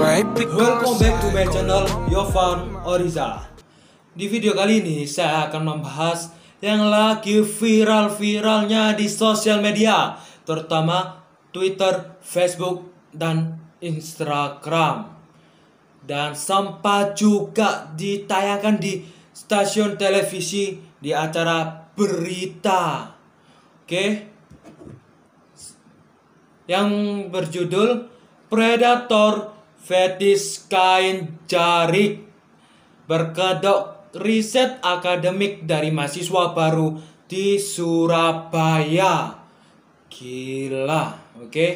Welcome back to my channel Yovan Oriza. Di video kali ini saya akan membahas yang lagi viral-viralnya di sosial media, terutama Twitter, Facebook, dan Instagram. Dan sempat juga ditayangkan di stasiun televisi di acara berita. Oke. Yang berjudul Predator Fetis Kain Jarik, berkedok riset akademik dari mahasiswa baru di Surabaya. Gila, oke?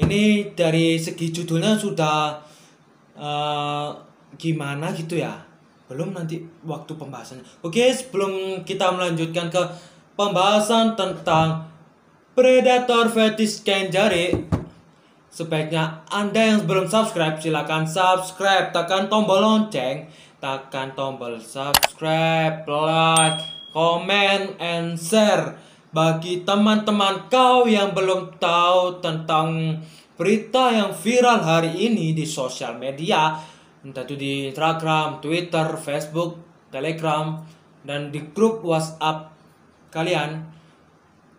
Ini dari segi judulnya sudah gimana gitu ya. Belum nanti waktu pembahasannya. Oke, sebelum kita melanjutkan ke pembahasan tentang Predator Fetis Kain Jarik, sebaiknya Anda yang belum subscribe silakan subscribe, tekan tombol lonceng, tekan tombol subscribe, like, comment, and share bagi teman-teman kau yang belum tahu tentang berita yang viral hari ini di sosial media, entah itu di Instagram, Twitter, Facebook, Telegram, dan di grup WhatsApp kalian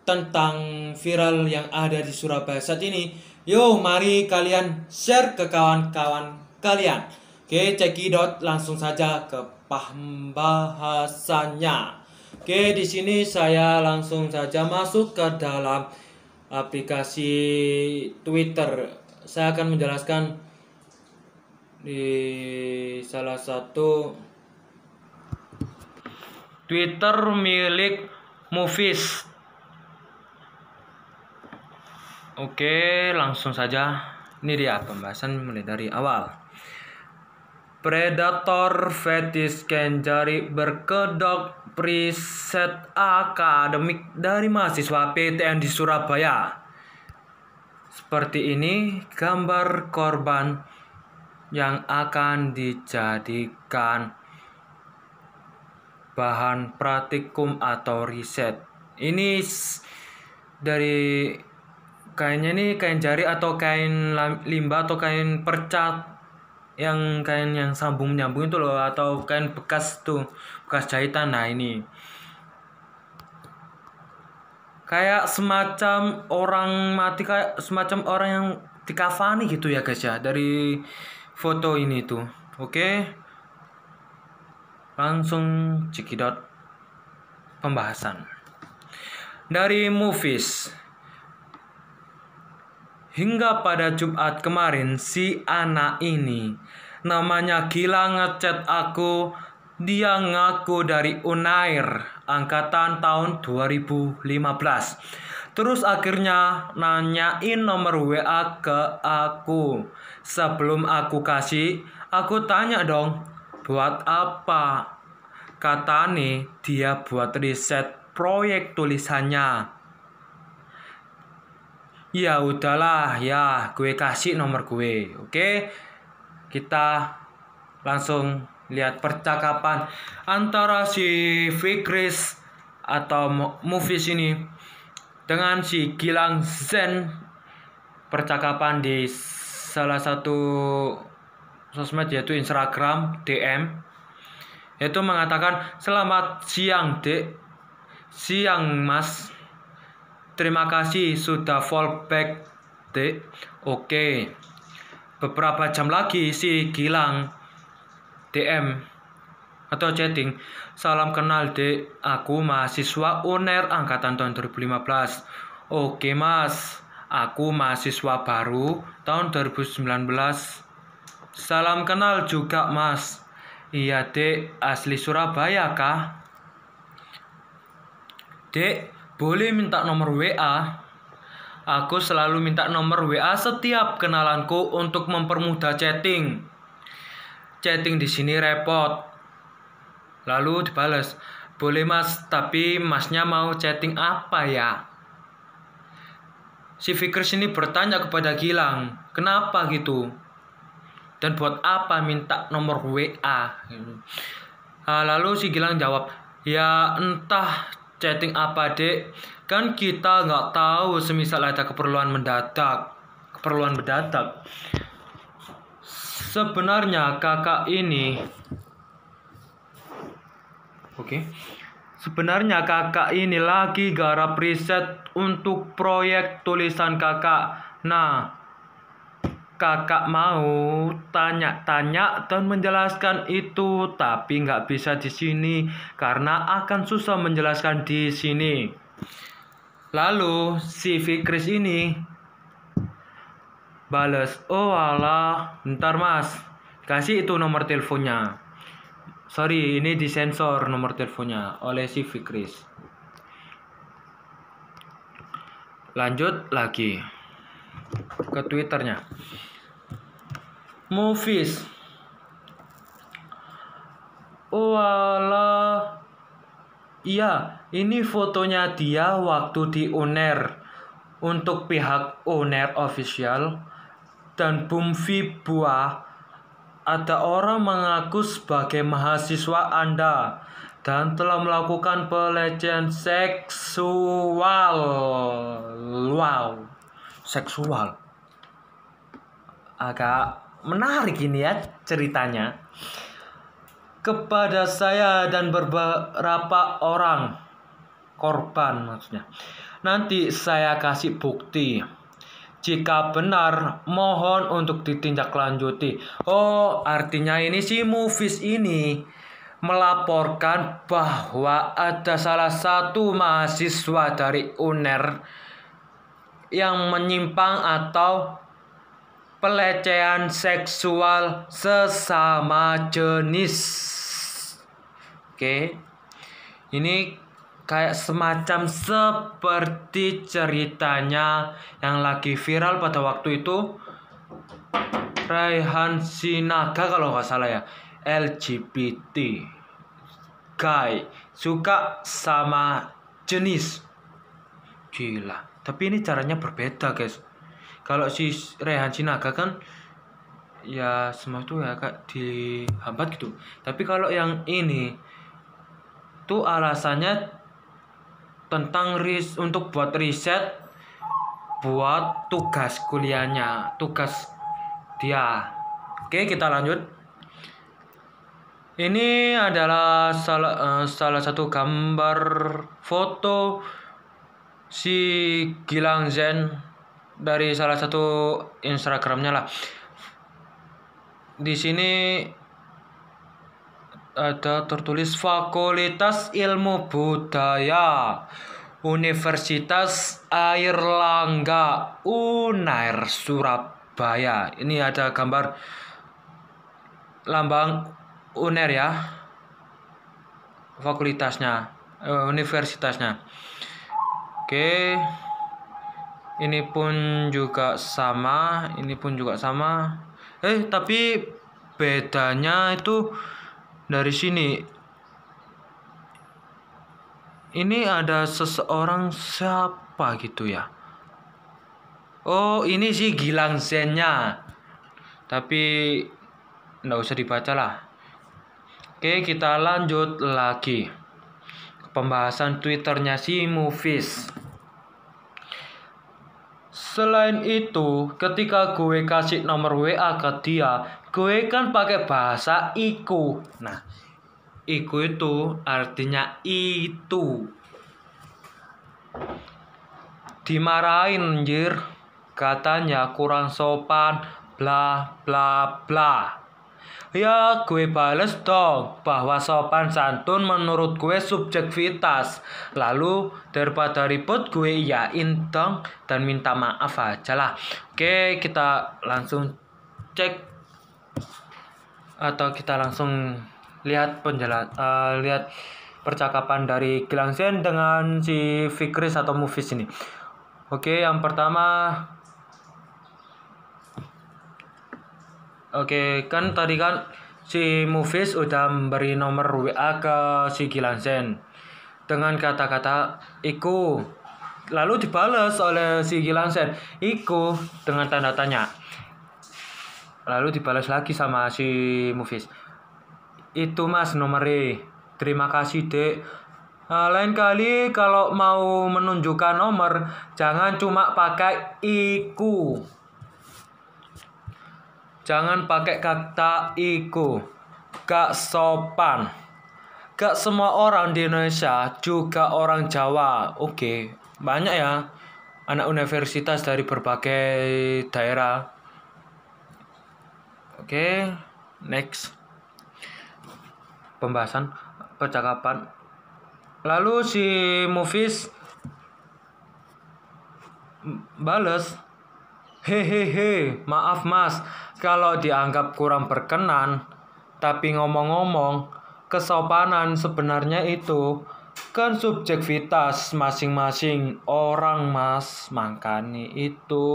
tentang viral yang ada di Surabaya saat ini. Yo, mari kalian share ke kawan-kawan kalian. Oke, cekidot, langsung saja ke pembahasannya. Oke, di sini saya langsung saja masuk ke dalam aplikasi Twitter. Saya akan menjelaskan di salah satu Twitter milik Movies. Oke, langsung saja. Ini dia pembahasan mulai dari awal. Predator Fetis Kain Jarik berkedok riset akademik dari mahasiswa PTN di Surabaya. Seperti ini gambar korban yang akan dijadikan bahan praktikum atau riset. Ini dari kainnya, nih kain jarik atau kain limbah atau kain percat, yang kain yang sambung nyambung itu loh, atau kain bekas tuh, bekas jahitan. Nah, ini kayak semacam orang mati, kayak semacam orang yang dikafani gitu ya guys ya, dari foto ini tuh. Oke, langsung cekidot pembahasan dari Movies. Hingga pada Jumat kemarin, si anak ini namanya Gilang ngechat aku. Dia ngaku dari Unair, angkatan tahun 2015. Terus akhirnya nanyain nomor WA ke aku. Sebelum aku kasih, aku tanya dong, buat apa? Katanya dia buat riset proyek tulisannya. Ya udahlah ya, gue kasih nomor gue. Oke, kita langsung lihat percakapan antara si Fikris atau Movies ini dengan si Gilang Zen. Percakapan di salah satu sosmed yaitu Instagram DM, yaitu mengatakan, "Selamat siang dek." "Siang mas, terima kasih sudah fallback dek." Oke. Beberapa jam lagi si Gilang DM atau chatting, "Salam kenal dek, aku mahasiswa UNER angkatan tahun 2015. Oke mas, aku mahasiswa baru tahun 2019. Salam kenal juga mas. Iya dek, asli Surabaya kah? Dek, boleh minta nomor WA? Aku selalu minta nomor WA setiap kenalanku untuk mempermudah chatting. Chatting di sini repot." Lalu dibalas, "Boleh mas, tapi masnya mau chatting apa ya?" Si Fikris ini bertanya kepada Gilang, "Kenapa gitu?" Dan buat apa minta nomor WA? Lalu si Gilang jawab, ya entah chatting apa dek, kan kita nggak tahu semisal ada keperluan mendadak. Sebenarnya kakak ini lagi garap riset untuk proyek tulisan kakak. Nah, kakak mau tanya-tanya dan menjelaskan itu, tapi nggak bisa di sini karena akan susah menjelaskan di sini. Lalu si Fikris ini bales, oh alah, bentar mas, kasih itu nomor teleponnya. Sorry, ini disensor nomor teleponnya oleh si Fikris. Lanjut lagi ke Twitternya. Movies. Oh alah. Iya, ini fotonya dia waktu di UNER untuk pihak UNER official dan Bum Buah. Ada orang mengaku sebagai mahasiswa Anda dan telah melakukan pelecehan seksual. Wow, seksual. Agak menarik ini ya ceritanya. Kepada saya dan beberapa orang korban maksudnya. Nanti saya kasih bukti. Jika benar, mohon untuk ditindaklanjuti. Oh, artinya ini si Movies ini melaporkan bahwa ada salah satu mahasiswa dari UNER yang menyimpang atau pelecehan seksual sesama jenis. Oke. Ini kayak semacam seperti ceritanya yang lagi viral pada waktu itu, Raihan Sinaga kalau nggak salah ya, LGBT guy suka sama jenis. Gila, tapi ini caranya berbeda guys. Kalau si Raihan Sinaga kan ya semua itu ya kak dihambat gitu, tapi kalau yang ini tuh alasannya tentang untuk buat riset buat tugas kuliahnya, tugas dia. Oke, kita lanjut. Ini adalah salah satu gambar foto si Gilang Zen dari salah satu Instagramnya lah. Di sini ada tertulis Fakultas Ilmu Budaya Universitas Airlangga UNAIR Surabaya. Ini ada gambar lambang UNAIR ya, fakultasnya, universitasnya. Oke, ini pun juga sama, tapi bedanya itu dari sini. Ini ada seseorang siapa gitu ya. Oh, ini sih Gilang Zen-nya. Tapi nggak usah dibaca lah. Oke, kita lanjut lagi ke pembahasan Twitternya si Movies. Selain itu, ketika gue kasih nomor WA ke dia, gue kan pakai bahasa iku. Nah, iku itu artinya itu. Dimarahin anjir, katanya kurang sopan, bla bla bla. Ya gue bales dong bahwa sopan santun menurut gue subjektivitas. Lalu daripada ribut gue iyain dong dan minta maaf aja lah. Oke, kita langsung cek atau kita langsung lihat lihat percakapan dari Gilang Zen dengan si Fikris atau Movies ini. Oke, yang pertama, oke, kan tadi kan si Movies udah memberi nomor WA ke si Gilang Zen dengan kata-kata iku. Lalu dibalas oleh si Gilang Zen, iku dengan tanda tanya. Lalu dibalas lagi sama si Mufis. Itu mas nomornya. Terima kasih dek. Lain kali kalau mau menunjukkan nomor jangan cuma pakai iku. Jangan pakai kata iku. Gak sopan. Gak semua orang di Indonesia juga orang Jawa. Oke, banyak ya anak universitas dari berbagai daerah. Oke, next. Pembahasan percakapan. Lalu si Mufis bales, hehehe, maaf mas, kalau dianggap kurang berkenan. Tapi ngomong-ngomong, kesopanan sebenarnya itu kan subjektivitas masing-masing orang mas. Makanya itu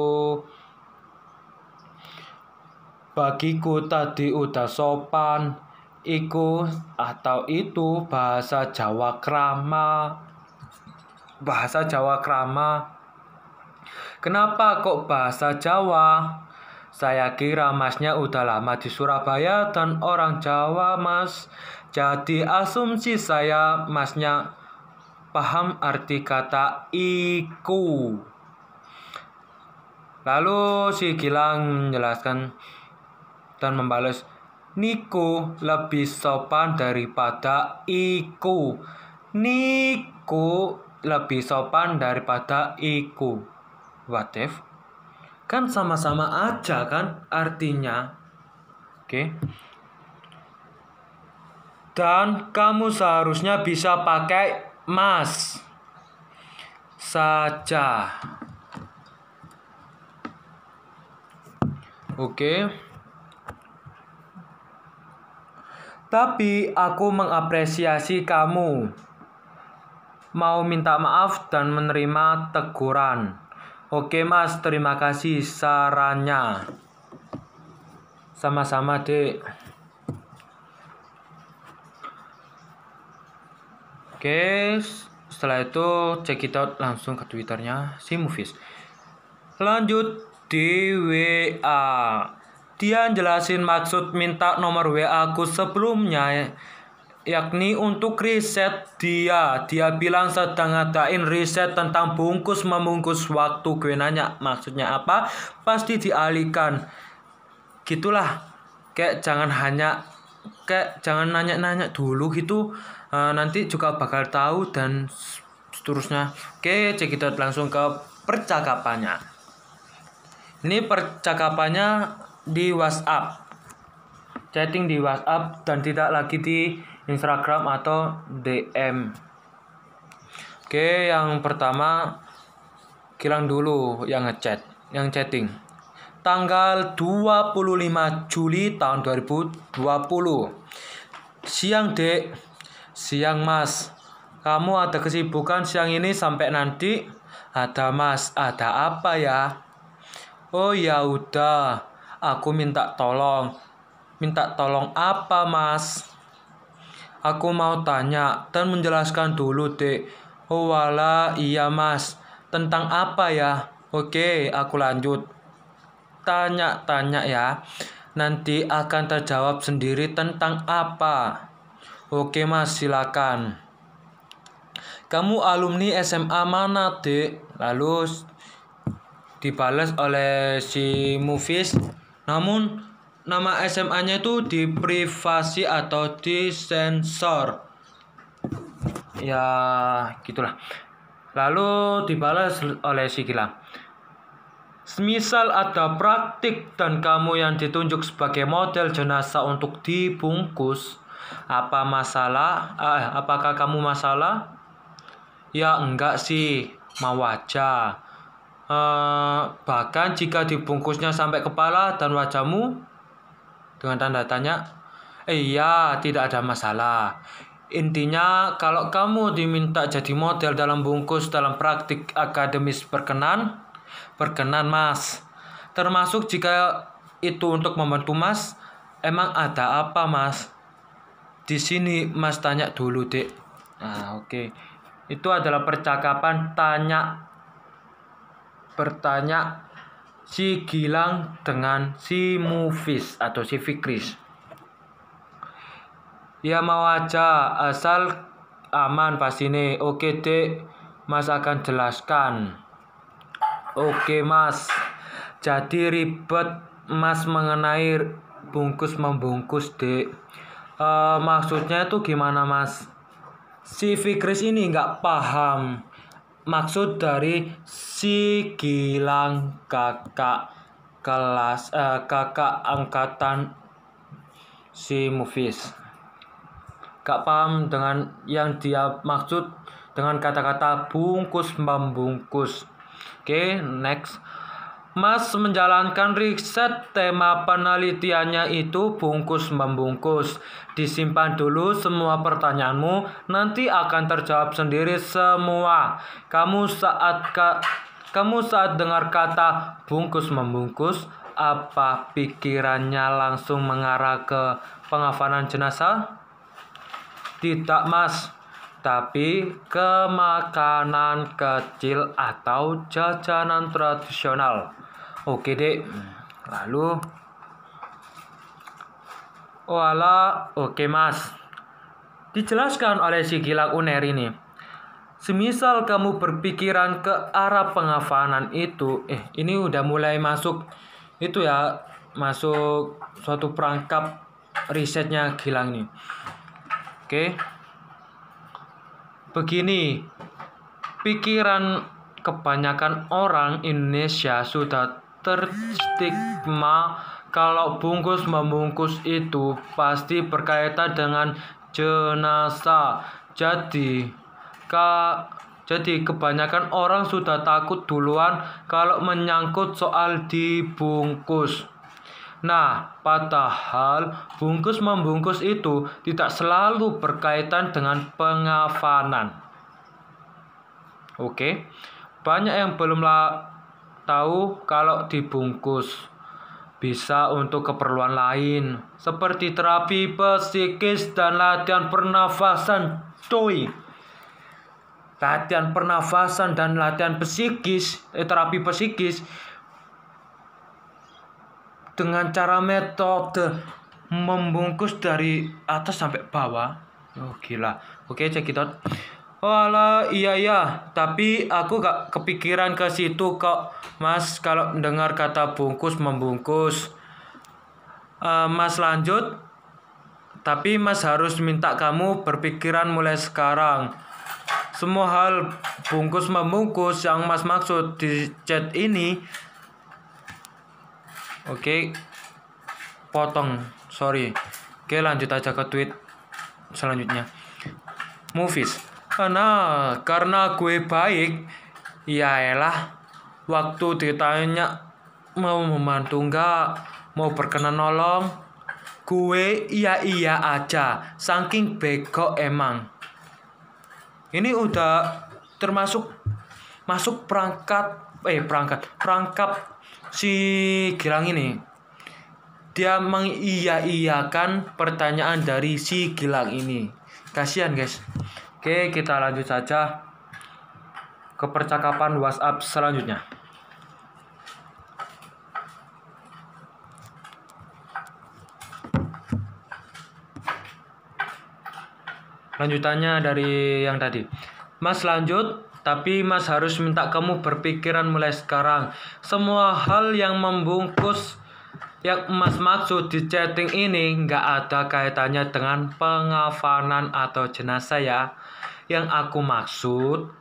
bagiku tadi udah sopan. Iku atau itu bahasa Jawa krama. Bahasa Jawa krama. Kenapa kok bahasa Jawa? Saya kira masnya udah lama di Surabaya dan orang Jawa mas. Jadi asumsi saya masnya paham arti kata iku. Lalu si Gilang menjelaskan dan membalas, niku lebih sopan daripada iku. Niku lebih sopan daripada iku. What if? Kan sama-sama aja kan artinya. Oke. Dan kamu seharusnya bisa pakai mas saja. Oke. Tapi aku mengapresiasi kamu mau minta maaf dan menerima teguran. Oke mas, terima kasih sarannya. Sama-sama dek. Oke, setelah itu check it out langsung ke Twitternya si Mufis. Lanjut di WA. Dia jelasin maksud minta nomor WA aku sebelumnya, yakni untuk riset dia. Dia bilang sedang ngadain riset tentang bungkus membungkus. Waktu gue nanya maksudnya apa, pasti dialihkan. Gitulah. Kayak jangan nanya-nanya dulu gitu. Nanti juga bakal tahu dan seterusnya. Oke, cek kita langsung ke percakapannya. Ini percakapannya di WhatsApp, chatting di WhatsApp dan tidak lagi di Instagram atau DM. Oke, yang pertama Gilang dulu yang ngechat, yang chatting. Tanggal 25 Juli tahun 2020. Siang dek. Siang mas. Kamu ada kesibukan siang ini sampai nanti? Ada mas. Ada apa ya? Oh ya udah. Aku minta tolong. Minta tolong apa mas? Aku mau tanya dan menjelaskan dulu dek. Oh wala iya mas. Tentang apa ya? Oke aku lanjut. Tanya-tanya ya. Nanti akan terjawab sendiri tentang apa. Oke mas silakan. Kamu alumni SMA mana dek? Lalu dibalas oleh si Mufis. Namun nama SMA-nya itu diprivasi atau disensor. Ya gitulah. Lalu dibalas oleh si Gilang. Semisal ada praktik dan kamu yang ditunjuk sebagai model jenazah untuk dibungkus, apa masalah? Apakah kamu masalah? Ya enggak sih, mau aja. Bahkan jika dibungkusnya sampai kepala dan wajahmu dengan tanda tanya, iya tidak ada masalah. Intinya kalau kamu diminta jadi model dalam bungkus dalam praktik akademis berkenan mas. Termasuk jika itu untuk membantu mas. Emang ada apa mas? Di sini mas tanya dulu dek. Oke. Itu adalah percakapan bertanya si Gilang dengan si Mufis atau si Fikris. Ya mau aja, asal aman pas ini. Oke dek, Mas akan jelaskan. Oke Mas, jadi ribet Mas mengenai bungkus membungkus dek. Maksudnya itu gimana Mas? Si Fikris ini nggak paham maksud dari si Gilang kakak kelas kakak angkatan si Mufis. Gak paham dengan yang dia maksud dengan kata-kata bungkus membungkus. Oke, next. Mas menjalankan riset, tema penelitiannya itu bungkus membungkus. Disimpan dulu semua pertanyaanmu, nanti akan terjawab sendiri semua. Kamu saat dengar kata bungkus membungkus, apa pikirannya langsung mengarah ke pengafanan jenazah? Tidak Mas, tapi ke makanan kecil atau jajanan tradisional. Oke dek, lalu oke Mas, dijelaskan oleh si Gilang Uner ini. Semisal kamu berpikiran ke arah pengafanan itu, ini udah mulai masuk itu ya, masuk suatu perangkap risetnya Gilang ini. Oke. Begini, pikiran kebanyakan orang Indonesia sudah terstigma kalau bungkus membungkus itu pasti berkaitan dengan jenazah. Jadi kebanyakan orang sudah takut duluan kalau menyangkut soal dibungkus. Nah, padahal bungkus membungkus itu tidak selalu berkaitan dengan pengafanan. Oke, banyak yang belum tahu kalau dibungkus bisa untuk keperluan lain seperti terapi psikis dan latihan pernafasan. Latihan pernafasan dan latihan psikis, terapi psikis dengan cara metode membungkus dari atas sampai bawah. Oh gila. Oke, check it out. Walah, iya, tapi aku gak kepikiran ke situ kok Mas kalau mendengar kata bungkus membungkus. Mas lanjut. Tapi Mas harus minta kamu berpikiran mulai sekarang. Semua hal bungkus membungkus yang Mas maksud di chat ini. Oke, potong, sorry. Oke, lanjut aja ke tweet selanjutnya. Mufis, karena gue baik, yaelah. Waktu ditanya mau membantu nggak, mau berkenan nolong, gue iya aja. Saking bego emang. Ini udah termasuk masuk perangkap si Gilang ini. Dia mengiyakan pertanyaan dari si Gilang ini. Kasihan guys. Oke, kita lanjut saja ke percakapan WhatsApp selanjutnya. Lanjutannya dari yang tadi. Mas lanjut. Tapi Mas harus minta kamu berpikiran mulai sekarang. Semua hal yang membungkus yang Mas maksud di chatting ini nggak ada kaitannya dengan pengafanan atau jenazah ya. Yang aku maksud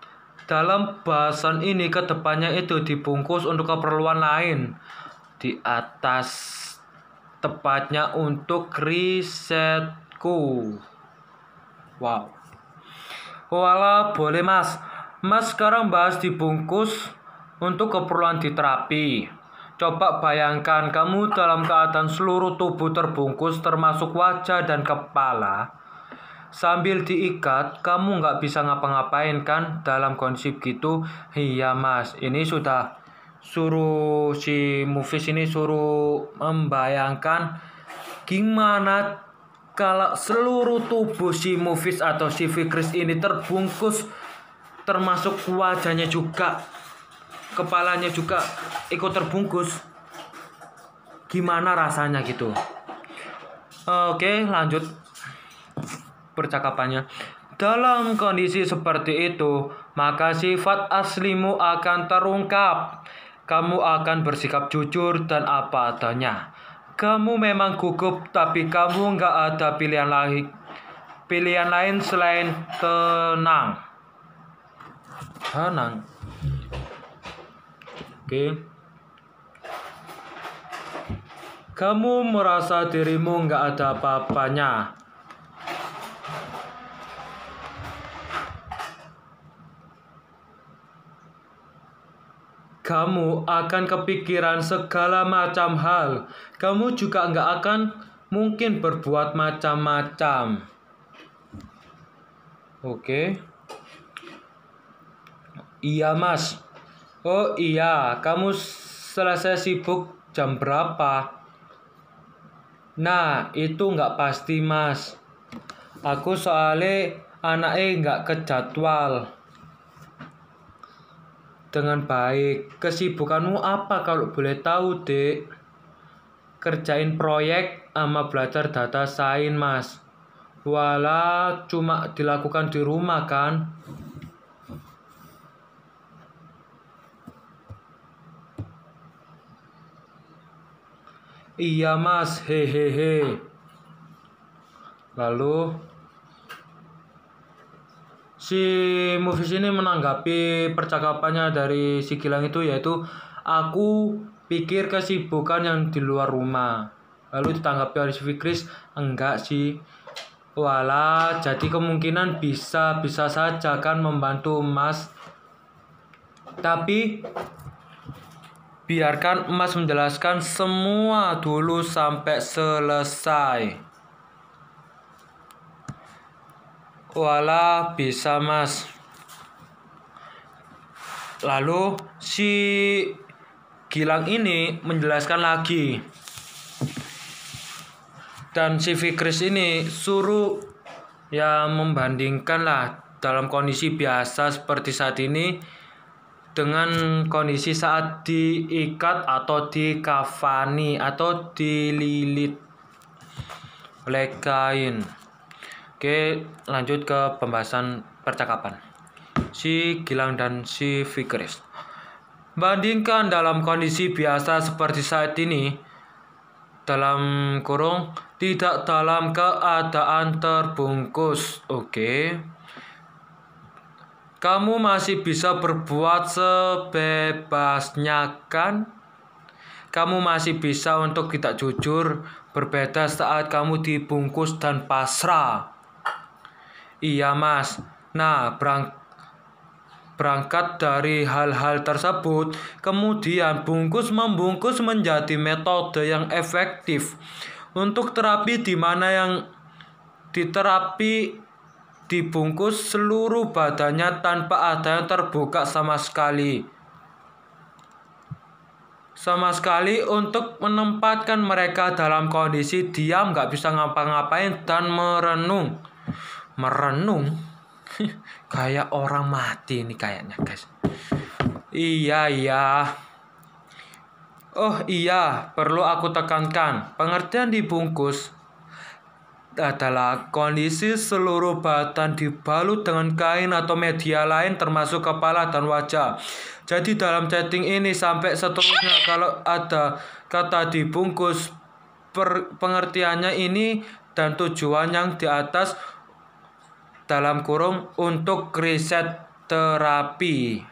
dalam bahasan ini kedepannya itu dibungkus untuk keperluan lain. Di atas tepatnya untuk risetku. Wow. Walah, boleh Mas. Mas sekarang bahas dibungkus untuk keperluan di terapi. Coba bayangkan kamu dalam keadaan seluruh tubuh terbungkus termasuk wajah dan kepala. Sambil diikat, kamu nggak bisa ngapa-ngapain kan dalam kondisi gitu. Iya Mas, ini sudah suruh si Mufis ini suruh membayangkan gimana kalau seluruh tubuh si Mufis atau si Fikris ini terbungkus termasuk wajahnya juga. kepalanya juga ikut terbungkus, gimana rasanya gitu. Oke, lanjut percakapannya. Dalam kondisi seperti itu, maka sifat aslimu akan terungkap. Kamu akan bersikap jujur dan apa adanya. Kamu memang gugup, tapi kamu nggak ada pilihan lain selain tenang. Oke. Kamu merasa dirimu nggak ada apa-apanya. Kamu akan kepikiran segala macam hal. Kamu juga nggak akan mungkin berbuat macam-macam. Oke. Iya, Mas. Oh iya, kamu selesai sibuk jam berapa? Nah, itu nggak pasti, Mas. Aku soalnya anaknya nggak ke jadwal dengan baik. Kesibukanmu apa kalau boleh tahu, Dek? Kerjain proyek sama belajar data sains, Mas. Walah, cuma dilakukan di rumah kan? Iya, Mas. Hehehe. Lalu si Movies ini menanggapi percakapannya dari si Gilang itu, yaitu aku pikir kesibukan yang di luar rumah. Lalu ditanggapi oleh si Fikris, enggak sih. Walah, jadi kemungkinan bisa saja kan membantu Mas. Tapi biarkan Mas menjelaskan semua dulu sampai selesai. Walah, bisa, Mas. Lalu si Gilang ini menjelaskan lagi. Dan si Fikris ini suruh ya membandingkan lah dalam kondisi biasa seperti saat ini dengan kondisi saat diikat atau dikafani atau dililit oleh kain. Oke, lanjut ke pembahasan percakapan si Gilang dan si Fikris. Bandingkan dalam kondisi biasa seperti saat ini, dalam kurung, tidak dalam keadaan terbungkus. Oke. Kamu masih bisa berbuat sebebasnya kan? Kamu masih bisa untuk tidak jujur, berbeda saat kamu dibungkus dan pasrah. Iya, Mas. Nah, berangkat dari hal-hal tersebut, kemudian bungkus-membungkus menjadi metode yang efektif untuk terapi, di mana yang diterapi dibungkus seluruh badannya tanpa ada yang terbuka sama sekali. Untuk menempatkan mereka dalam kondisi diam, gak bisa ngapa-ngapain dan merenung. Kayak orang mati ini kayaknya, guys. Iya. Oh iya, perlu aku tekankan, pengertian dibungkus adalah kondisi seluruh badan dibalut dengan kain atau media lain termasuk kepala dan wajah. Jadi dalam setting ini sampai seterusnya, kalau ada kata dibungkus, pengertiannya ini dan tujuan yang di atas dalam kurung untuk riset terapi.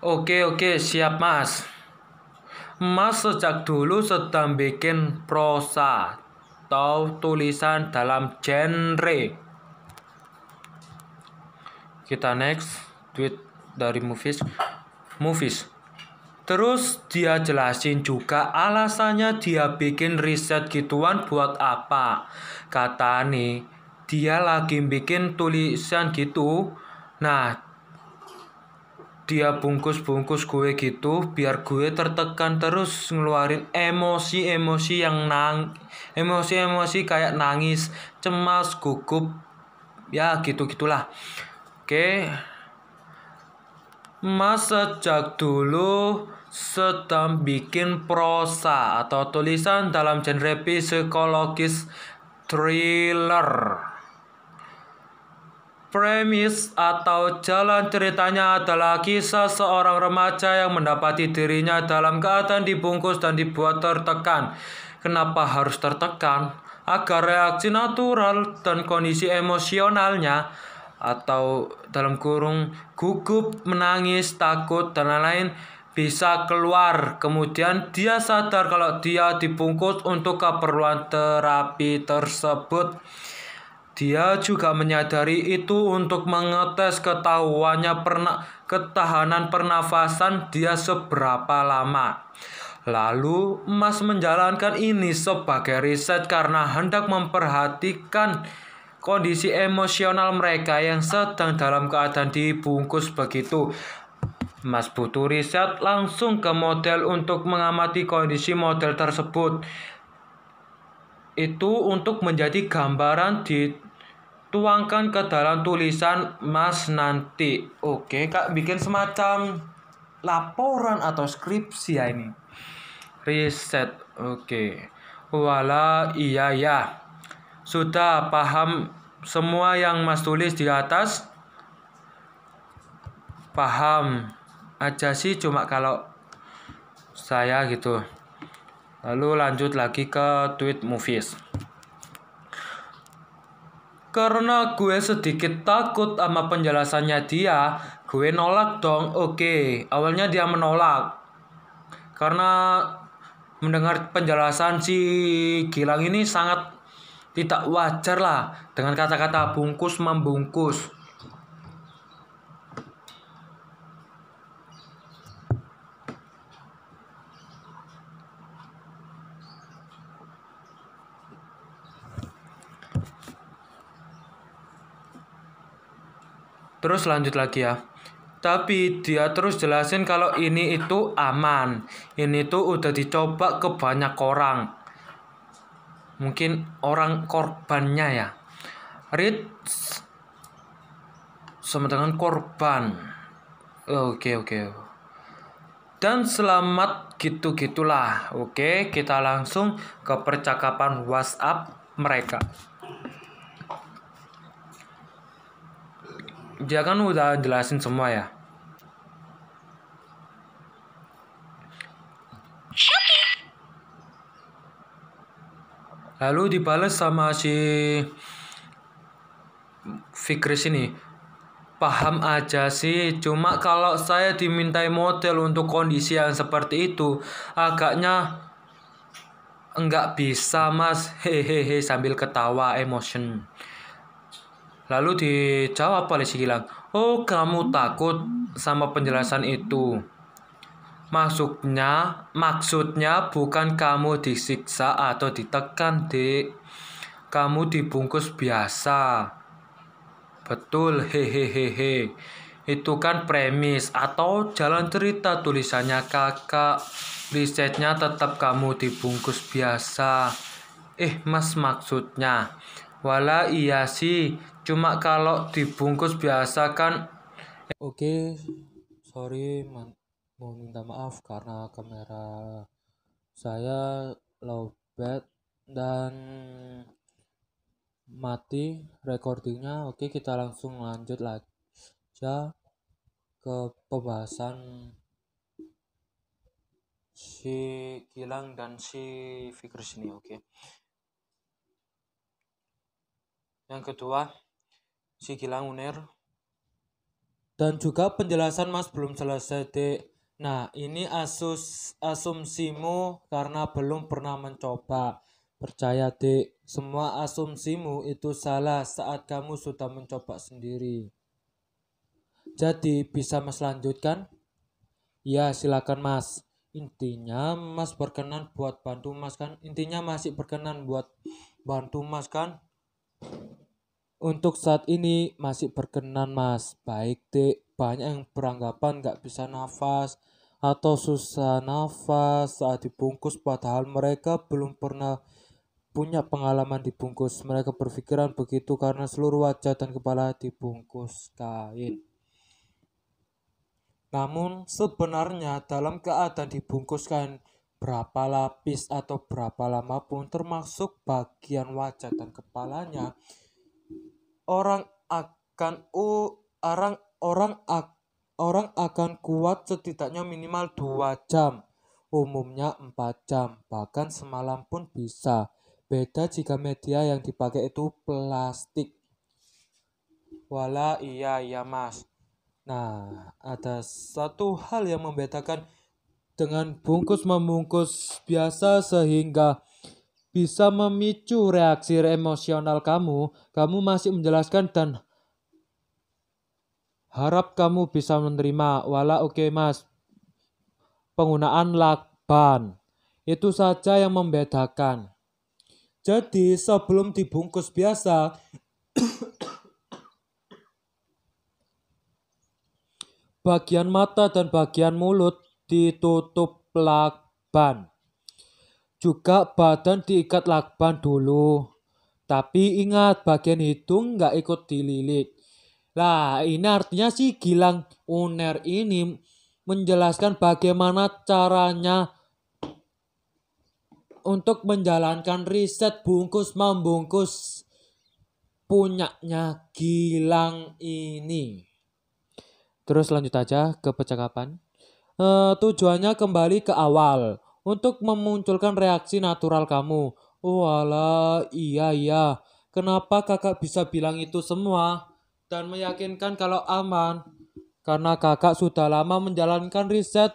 Oke, siap, Mas. Mas sejak dulu sedang bikin prosa atau tulisan dalam genre. Kita next tweet dari Movies. Terus dia jelasin juga alasannya dia bikin riset gituan buat apa. Kata nih, dia lagi bikin tulisan gitu. Nah, dia bungkus-bungkus gue gitu biar gue tertekan terus ngeluarin emosi-emosi kayak nangis, cemas, gugup, ya gitu-gitulah. Oke. Mas sejak dulu sedang bikin prosa atau tulisan dalam genre psikologis thriller. Premis atau jalan ceritanya adalah kisah seorang remaja yang mendapati dirinya dalam keadaan dibungkus dan dibuat tertekan. Kenapa harus tertekan? Agar reaksi natural dan kondisi emosionalnya atau dalam kurung gugup, menangis, takut, dan lain-lain bisa keluar. Kemudian dia sadar kalau dia dibungkus untuk keperluan terapi tersebut. Dia juga menyadari itu untuk mengetes ketahanan pernafasan dia seberapa lama. Lalu Mas menjalankan ini sebagai riset karena hendak memperhatikan kondisi emosional mereka yang sedang dalam keadaan dibungkus begitu. Mas butuh riset langsung ke model untuk mengamati kondisi model tersebut. Itu untuk menjadi gambaran dituangkan ke dalam tulisan Mas nanti. Oke, Kak, bikin semacam laporan atau skripsi ya ini. Riset. Oke. Wala, iya ya. Sudah paham semua yang Mas tulis di atas? Paham aja sih, cuma kalau saya gitu. Lalu lanjut lagi ke tweet movies. Karena gue sedikit takut sama penjelasannya dia, gue nolak dong. Oke, awalnya dia menolak. Karena mendengar penjelasan si Gilang ini sangat tidak wajar lah. Dengan kata-kata bungkus membungkus. Terus lanjut lagi ya. Tapi dia terus jelasin kalau ini itu aman. Ini tuh udah dicoba ke banyak orang. Mungkin orang korbannya ya. Read sama dengan korban. Oke. Dan selamat gitu-gitulah. Oke, kita langsung ke percakapan WhatsApp mereka. Dia kan udah jelasin semua ya. Lalu dibalas sama si Fikris ini. Paham aja sih, cuma kalau saya dimintai model untuk kondisi yang seperti itu, agaknya enggak bisa mas, hehehe sambil ketawa emotion. Lalu dijawab oleh si Gilang, oh kamu takut sama penjelasan itu. Maksudnya bukan kamu disiksa atau ditekan, Dek. Kamu dibungkus biasa. Betul, hehehehe. Itu kan premis atau jalan cerita tulisannya kakak. Risetnya tetap kamu dibungkus biasa. Mas maksudnya. Wala iya sih. Cuma kalau dibungkus biasa kan. Oke, sorry mau minta maaf karena kamera saya lowbat dan mati recordingnya. Oke, kita langsung lanjut aja ke pembahasan si Gilang dan si Fikris ini. Oke, yang kedua si Gilang Uner. Dan juga penjelasan mas belum selesai, Dek. Nah, ini asumsimu karena belum pernah mencoba. Percaya, Dek, semua asumsimu itu salah saat kamu sudah mencoba sendiri. Jadi, bisa mas lanjutkan? Ya, silakan mas. Intinya mas berkenan buat bantu mas kan? Intinya masih berkenan buat bantu mas kan? Untuk saat ini masih berkenan mas. Baik, Dek. Banyak yang beranggapan gak bisa nafas atau susah nafas saat dibungkus, padahal mereka belum pernah punya pengalaman dibungkus. Mereka berpikiran begitu karena seluruh wajah dan kepala dibungkus kain. Namun sebenarnya dalam keadaan dibungkus kain berapa lapis atau berapa lama pun, termasuk bagian wajah dan kepalanya, orang akan orang orang orang akan kuat setidaknya minimal 2 jam, umumnya 4 jam, bahkan semalam pun bisa. Beda jika media yang dipakai itu plastik. Wala iya mas. Nah, ada satu hal yang membedakan dengan bungkus-membungkus biasa sehingga bisa memicu reaksi emosional kamu. Kamu masih menjelaskan dan harap kamu bisa menerima. Wala oke mas. Penggunaan lakban. Itu saja yang membedakan. Jadi sebelum dibungkus biasa, bagian mata dan bagian mulut ditutup lakban. Juga badan diikat lakban dulu. Tapi ingat, bagian hidung nggak ikut dililit. Nah, ini artinya si Gilang Uner ini menjelaskan bagaimana caranya untuk menjalankan riset bungkus-membungkus punyanya Gilang ini. Terus lanjut aja ke percakapan. Tujuannya kembali ke awal untuk memunculkan reaksi natural kamu. Oh alah, iya. Kenapa kakak bisa bilang itu semua? Dan meyakinkan kalau aman. Karena kakak sudah lama menjalankan riset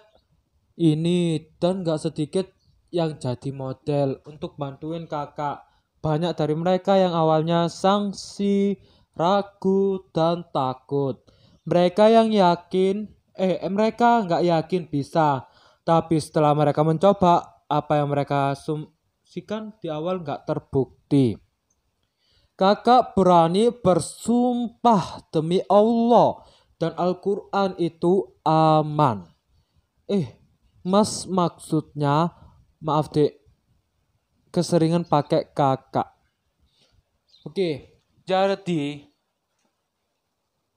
ini dan gak sedikit yang jadi model untuk bantuin kakak. Banyak dari mereka yang awalnya sangsi, ragu, dan takut. Mereka nggak yakin bisa. Tapi setelah mereka mencoba, apa yang mereka asumsikan di awal nggak terbukti. Kakak berani bersumpah demi Allah dan Al-Quran itu aman. Mas maksudnya, maaf dek, keseringan pakai kakak. Oke, jadi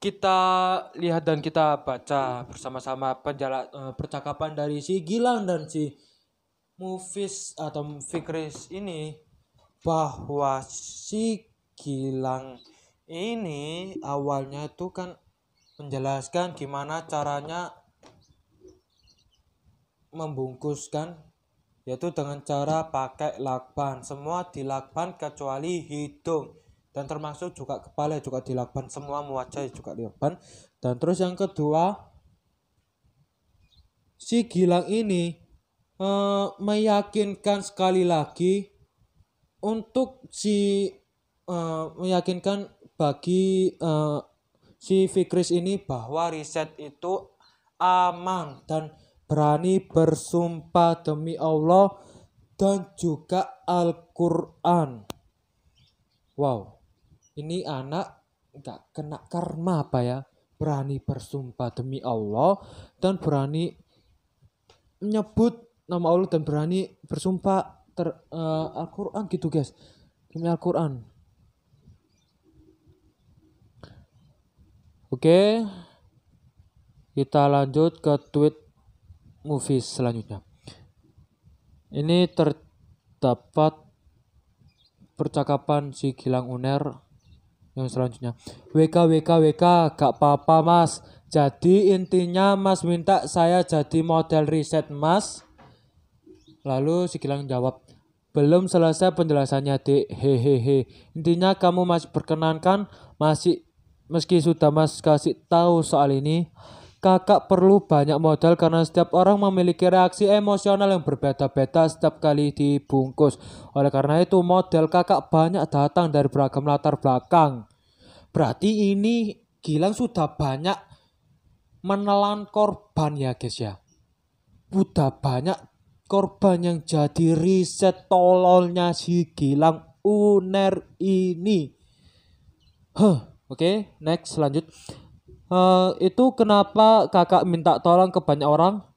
kita lihat dan kita baca bersama-sama percakapan dari si Gilang dan si Mufis atau Fikris ini, bahwa si Gilang ini awalnya itu kan menjelaskan gimana caranya membungkuskan, yaitu dengan cara pakai lakban. Semua dilakban kecuali hidung, dan termasuk juga kepala juga dilakban, semua wajah juga dilakban. Dan terus yang kedua, si Gilang ini meyakinkan sekali lagi untuk meyakinkan bagi si Fikris ini bahwa riset itu aman dan berani bersumpah demi Allah dan juga Al-Quran. Wow, ini anak gak kena karma apa ya? Berani bersumpah demi Allah dan berani menyebut nama Allah dan berani bersumpah Al-Quran gitu guys. Demi Al-Quran. Oke, kita lanjut ke tweet Mufis selanjutnya. Ini terdapat percakapan si Gilang Uner yang selanjutnya. WK, gak apa-apa mas. Jadi intinya mas minta saya jadi model riset mas. Lalu si Gilang jawab, belum selesai penjelasannya dek, hehehe. Intinya kamu masih perkenankan, meski sudah mas kasih tahu soal ini. Kakak perlu banyak modal karena setiap orang memiliki reaksi emosional yang berbeda-beda setiap kali dibungkus. Oleh karena itu model kakak banyak datang dari beragam latar belakang. Berarti ini Gilang sudah banyak menelan korban ya guys ya. Udah banyak korban yang jadi riset tololnya si Gilang Uner ini. Oke, next lanjut. Itu kenapa kakak minta tolong ke banyak orang?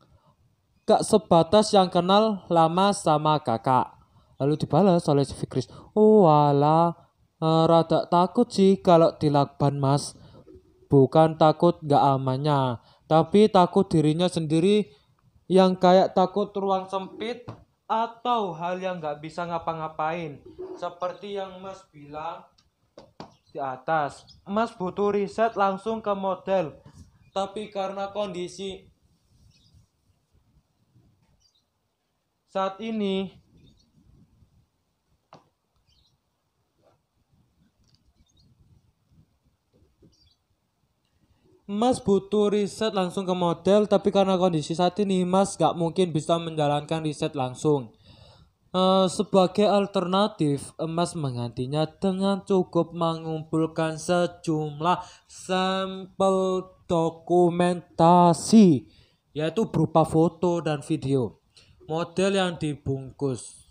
Gak sebatas yang kenal lama sama kakak. Lalu dibalas oleh si Fikris. Oh alah, rada takut sih kalau dilakban mas. Bukan takut gak amannya, tapi takut dirinya sendiri yang kayak takut ruang sempit atau hal yang nggak bisa ngapa-ngapain. Seperti yang Mas bilang di atas, Mas butuh riset langsung ke model, tapi karena kondisi saat ini Mas butuh riset langsung ke model, tapi karena kondisi saat ini Mas gak mungkin bisa menjalankan riset langsung. Sebagai alternatif, Mas menggantinya dengan cukup mengumpulkan sejumlah sampel dokumentasi, yaitu berupa foto dan video model yang dibungkus.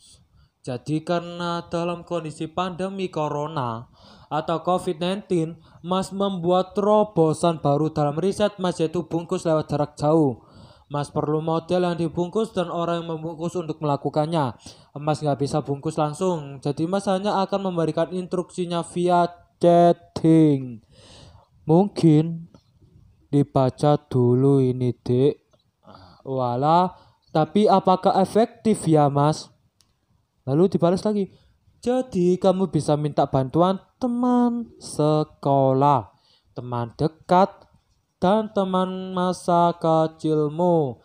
Jadi karena dalam kondisi pandemi corona atau COVID-19, Mas membuat terobosan baru dalam riset Mas, yaitu bungkus lewat jarak jauh. Mas perlu model yang dibungkus dan orang yang membungkus untuk melakukannya. Mas nggak bisa bungkus langsung, jadi Mas hanya akan memberikan instruksinya via chatting. Mungkin dibaca dulu ini, Dek. Walah, tapi apakah efektif ya, Mas? Lalu dibalas lagi. Jadi kamu bisa minta bantuan teman sekolah, teman dekat, dan teman masa kecilmu.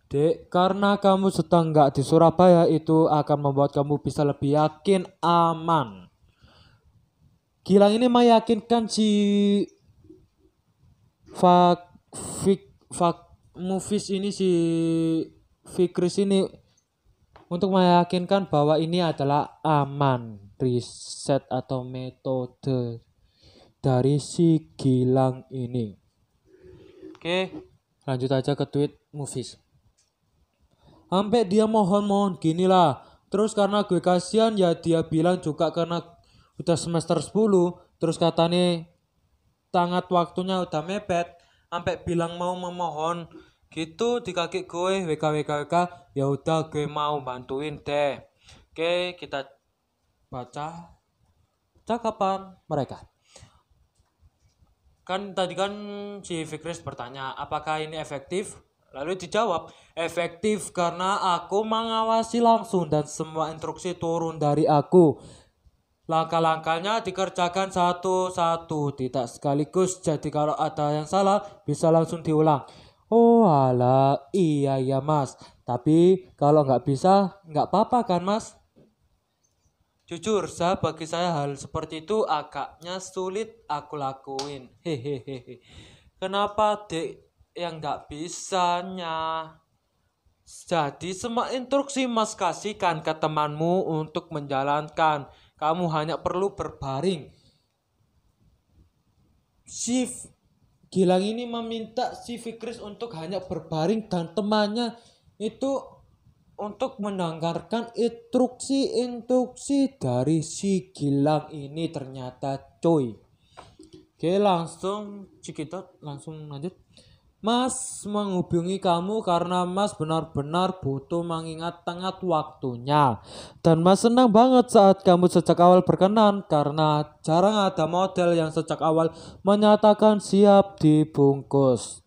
Dek, karena kamu sedang nggak di Surabaya, itu akan membuat kamu bisa lebih yakin aman. Gilang ini meyakinkan si Movies ini, si Fikris ini, untuk meyakinkan bahwa ini adalah aman. Riset atau metode dari si Gilang ini. Oke, lanjut aja ke tweet Movies. Sampai dia mohon-mohon gini lah. Terus karena gue kasihan ya dia bilang juga karena udah semester 10. Terus katanya tangat waktunya udah mepet. Sampai bilang mau memohon gitu di kaki gue, WK. Ya udah gue mau bantuin deh. Oke, kita baca cakapan mereka. Kan tadi kan si Fikris bertanya apakah ini efektif? Lalu dijawab, efektif karena aku mengawasi langsung dan semua instruksi turun dari aku. Langkah-langkahnya dikerjakan satu-satu, tidak sekaligus. Jadi kalau ada yang salah bisa langsung diulang. Oh alah, iya ya Mas. Tapi kalau nggak bisa, nggak apa-apa kan Mas? Jujur, bagi saya hal seperti itu agaknya sulit aku lakuin. Hehehe. Kenapa dek yang nggak bisanya? Jadi semua instruksi Mas kasihkan ke temanmu untuk menjalankan. Kamu hanya perlu berbaring. Si Gilang ini meminta si Fikris untuk hanya berbaring dan temannya itu untuk mendengarkan instruksi dari si Gilang ini ternyata coy. Oke, langsung kita langsung lanjut. Mas menghubungi kamu karena Mas benar-benar butuh mengingat-ingat waktunya. Dan Mas senang banget saat kamu sejak awal berkenan karena jarang ada model yang sejak awal menyatakan siap dibungkus.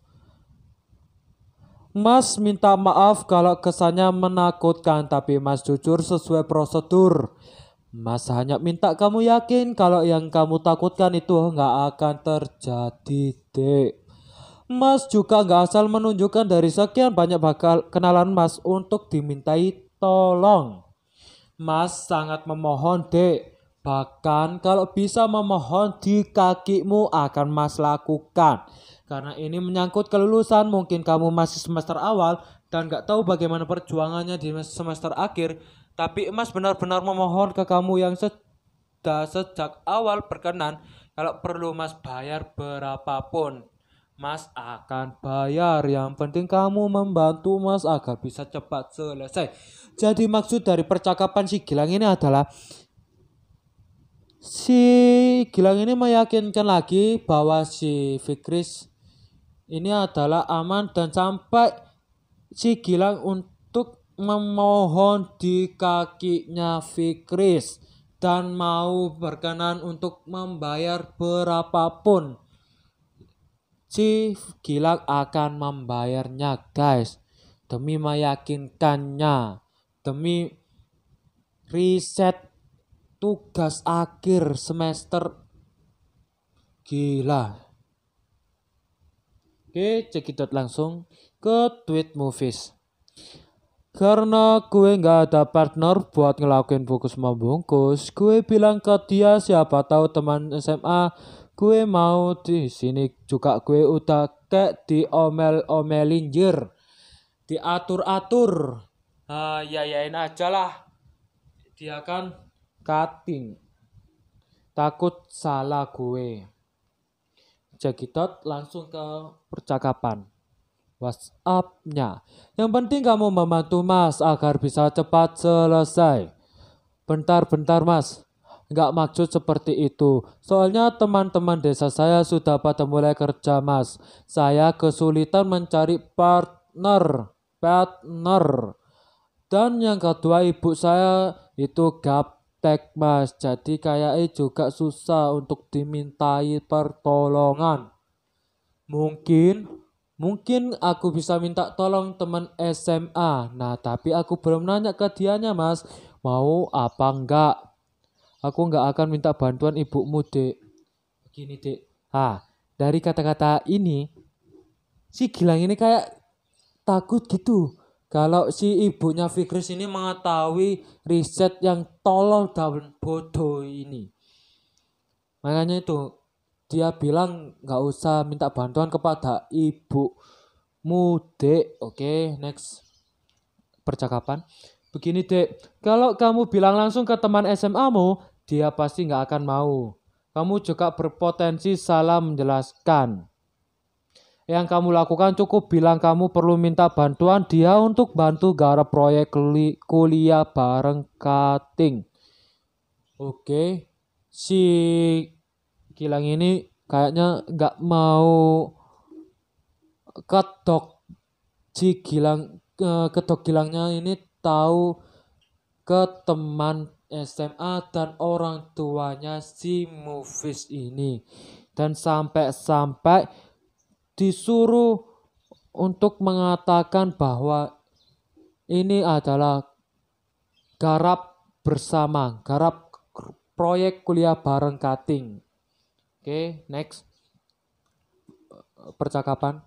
Mas minta maaf kalau kesannya menakutkan, tapi Mas jujur sesuai prosedur. Mas hanya minta kamu yakin kalau yang kamu takutkan itu nggak akan terjadi, Dek. Mas juga nggak asal menunjukkan dari sekian banyak bakal kenalan Mas untuk dimintai tolong. Mas sangat memohon, Dek. Bahkan kalau bisa memohon di kakimu akan Mas lakukan. Karena ini menyangkut kelulusan, mungkin kamu masih semester awal dan nggak tahu bagaimana perjuangannya di semester akhir. Tapi Mas benar-benar memohon ke kamu yang sejak awal berkenan. Kalau perlu Mas bayar berapapun, Mas akan bayar. Yang penting kamu membantu Mas agar bisa cepat selesai. Jadi maksud dari percakapan si Gilang ini adalah si Gilang ini meyakinkan lagi bahwa si Fikris ini adalah aman dan sampai si Gilang untuk memohon di kakinya Fikris dan mau berkenan untuk membayar berapapun. si Gilang akan membayarnya guys, demi meyakinkannya, demi riset tugas akhir semester. Gila. Oke, cekidot langsung ke tweet movies. Karena gue gak ada partner buat ngelakuin bungkus membungkus, gue bilang ke dia siapa tahu teman SMA gue mau di sini juga. Gue udah kayak diomel-omelin jir, diatur-atur. Yayain aja lah. Dia kan cutting, takut salah gue. Cekidot langsung ke percakapan WhatsApp-nya. Yang penting kamu membantu mas agar bisa cepat selesai. Bentar mas, nggak maksud seperti itu. Soalnya teman-teman desa saya sudah pada mulai kerja mas. Saya kesulitan mencari partner. Dan yang kedua ibu saya itu gaptek mas. Jadi kayaknya juga susah untuk dimintai pertolongan. Mungkin aku bisa minta tolong teman SMA. Nah, tapi aku belum nanya ke dianya, Mas. Mau apa enggak? Aku enggak akan minta bantuan ibumu, Dek. Begini, Dek. Dari kata-kata ini, si Gilang ini kayak takut gitu. Kalau si ibunya Fikris ini mengetahui riset yang tolol dan bodoh ini. Makanya itu, dia bilang nggak usah minta bantuan kepada ibumu, Dek. Oke, next percakapan. Begini, Dek. Kalau kamu bilang langsung ke teman SMA-mu, dia pasti nggak akan mau. Kamu juga berpotensi salah menjelaskan. Yang kamu lakukan cukup bilang kamu perlu minta bantuan dia untuk bantu garap proyek kuliah bareng cutting. Oke, si Gilang ini kayaknya nggak mau kedok Gilangnya ini tahu ke teman SMA dan orang tuanya si Mufis ini, dan sampai disuruh untuk mengatakan bahwa ini adalah garap proyek kuliah bareng cutting. Oke, next percakapan.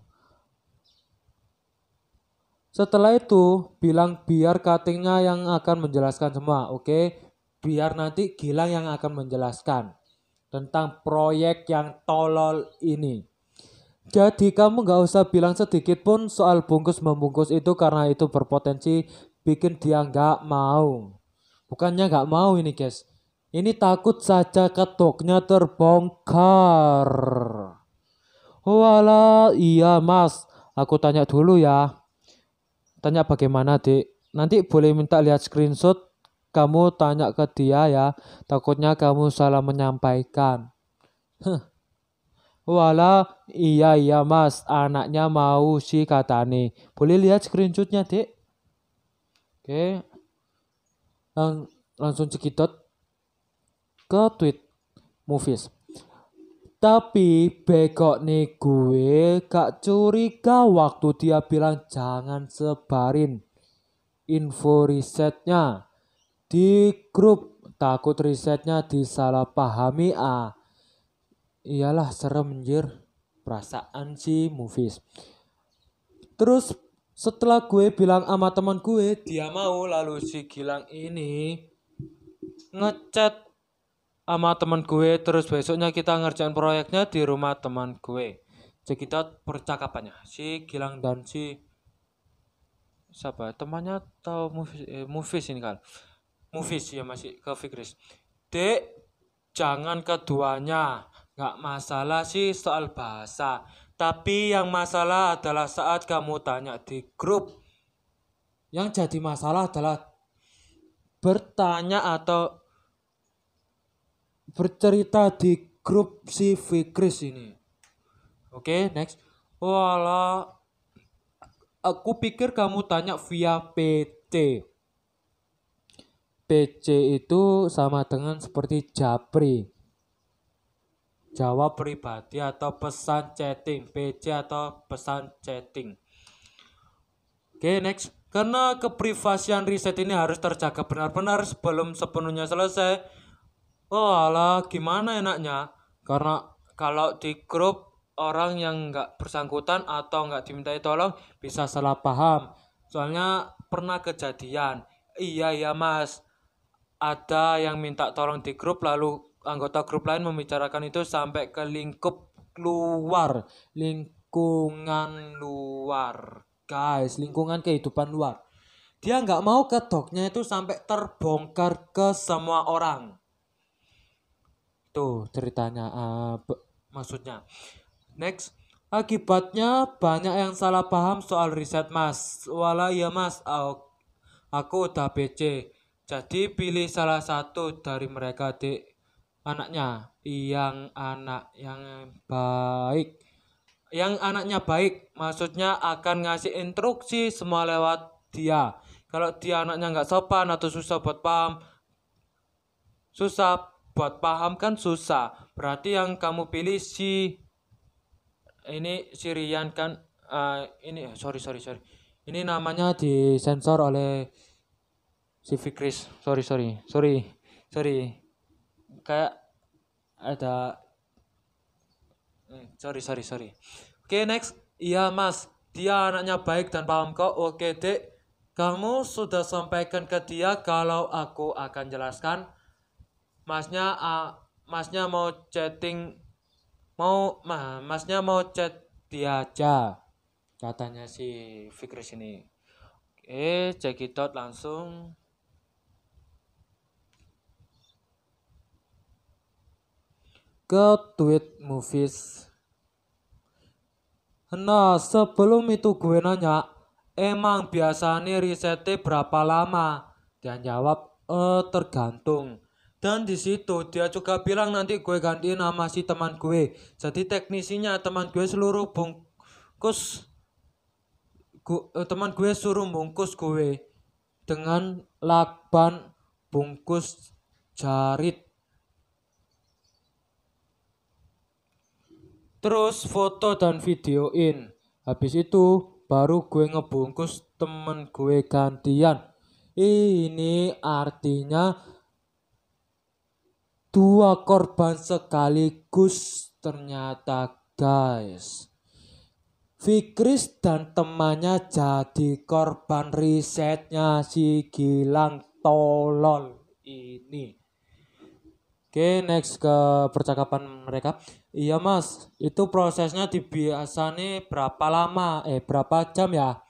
Setelah itu bilang biar cuttingnya yang akan menjelaskan semua. Oke, biar nanti Gilang yang akan menjelaskan tentang proyek yang tolol ini. Jadi kamu gak usah bilang sedikit pun soal bungkus membungkus itu, karena itu berpotensi bikin dia gak mau. Bukannya gak mau ini guys, ini takut saja kedoknya terbongkar. Walah, iya mas, aku tanya dulu ya. Tanya bagaimana, Dek? Nanti boleh minta lihat screenshot, kamu tanya ke dia ya. Takutnya kamu salah menyampaikan. Walah, iya mas, anaknya mau sih katane. Boleh lihat screenshotnya, Dek? Oke. Langsung cekidot ke tweet movies. Tapi begok nih gue gak curiga waktu dia bilang jangan sebarin info risetnya di grup, takut risetnya disalahpahami. Iyalah, serem anjir, perasaan si movies. Terus setelah gue bilang sama teman gue, dia mau, lalu si Gilang ini ngechat sama teman gue, terus besoknya kita ngerjain proyeknya di rumah teman gue. Jadi kita percakapannya si Gilang dan si siapa temannya atau movies ini kan, movies ya, masih ke Fikris. Dek, jangan keduanya, nggak masalah sih soal bahasa, tapi yang masalah adalah saat kamu tanya di grup. Yang jadi masalah adalah bertanya atau bercerita di grup si Fikris ini. Oke, next. Walah, aku pikir kamu tanya via PC. PC itu sama dengan seperti Japri. jawab pribadi atau pesan chatting, PC atau pesan chatting. Oke, next. Karena keprivasian riset ini harus terjaga benar-benar sebelum sepenuhnya selesai. Oh alah, gimana enaknya? Karena kalau di grup orang yang nggak bersangkutan atau nggak dimintai tolong bisa salah paham. Soalnya pernah kejadian. Iya mas, ada yang minta tolong di grup lalu anggota grup lain membicarakan itu sampai ke lingkup luar, lingkungan luar. Guys, lingkungan kehidupan luar. Dia nggak mau kedoknya itu sampai terbongkar ke semua orang. Tuh ceritanya, maksudnya. Next, akibatnya banyak yang salah paham soal riset mas. Walah ya mas, aku udah PC. Jadi pilih salah satu dari mereka anaknya yang baik. Yang anaknya baik, maksudnya akan ngasih instruksi semua lewat dia. Kalau dia anaknya nggak sopan atau susah buat paham kan susah. Berarti yang kamu pilih si Rian kan. Sorry. Ini namanya disensor oleh si Fikris. Sorry. Kayak ada sorry. Oke, next. Iya mas, dia anaknya baik dan paham kok. Oke dek, kamu sudah sampaikan ke dia kalau aku akan jelaskan. Masnya mau chatting, masnya mau chat dia aja, katanya si Fikris ini. Oke, check it out langsung. Ke tweet movies. Nah, sebelum itu gue nanya, emang biasanya risetnya berapa lama? Dia jawab, tergantung. Dan di situ dia juga bilang nanti gue gantiin nama si teman gue. Jadi teknisinya teman gue seluruh bungkus. Teman gue suruh bungkus gue dengan lakban bungkus jarit. Terus foto dan videoin. Habis itu baru gue ngebungkus temen gue gantian. Ini artinya 2 korban sekaligus ternyata guys. Fikris dan temannya jadi korban risetnya si Gilang tolol ini. Oke, next ke percakapan mereka. Iya mas, itu prosesnya biasanya berapa lama? Berapa jam ya?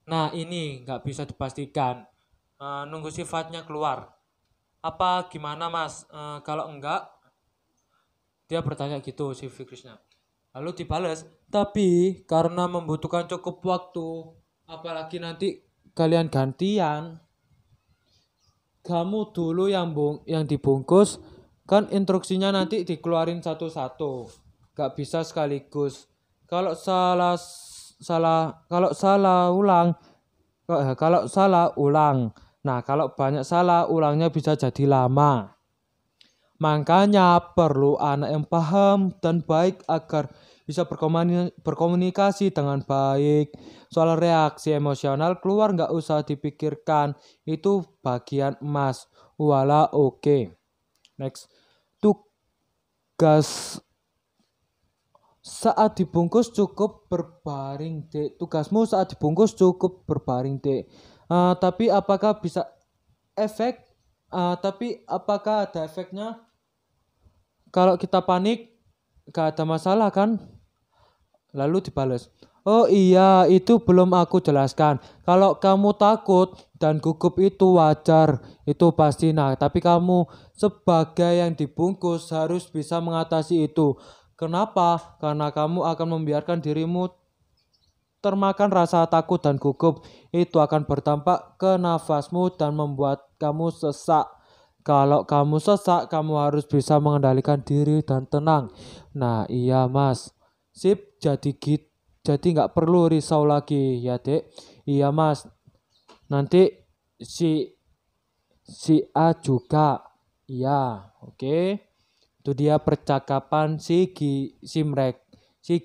Nah ini nggak bisa dipastikan. Nunggu sifatnya keluar. Apa gimana mas? Kalau enggak, dia bertanya gitu si Fikrisnya. Lalu dibales, tapi karena membutuhkan cukup waktu, apalagi nanti kalian gantian, kamu dulu yang dibungkus. Kan instruksinya nanti dikeluarin satu-satu, gak bisa sekaligus. Kalau salah ulang. Nah, kalau banyak salah ulangnya bisa jadi lama. Makanya perlu anak yang paham dan baik agar bisa berkomunikasi dengan baik. Soal reaksi emosional keluar gak usah dipikirkan, itu bagian emas. Walah oke. Next, tugas saat dibungkus cukup berbaring dek. Tugasmu saat dibungkus cukup berbaring dek. Tapi apakah ada efeknya? Kalau kita panik, gak ada masalah kan? Lalu dibalas, oh iya itu belum aku jelaskan. Kalau kamu takut dan gugup itu wajar, itu pasti. Nah tapi kamu sebagai yang dibungkus harus bisa mengatasi itu. Kenapa? Karena kamu akan membiarkan dirimu termakan rasa takut dan gugup. Itu akan berdampak ke nafasmu dan membuat kamu sesak. Kalau kamu sesak, kamu harus bisa mengendalikan diri dan tenang. Nah iya mas. Sip, jadi nggak perlu risau lagi ya dek. Iya mas, nanti si A juga. Iya, oke. Itu dia percakapan si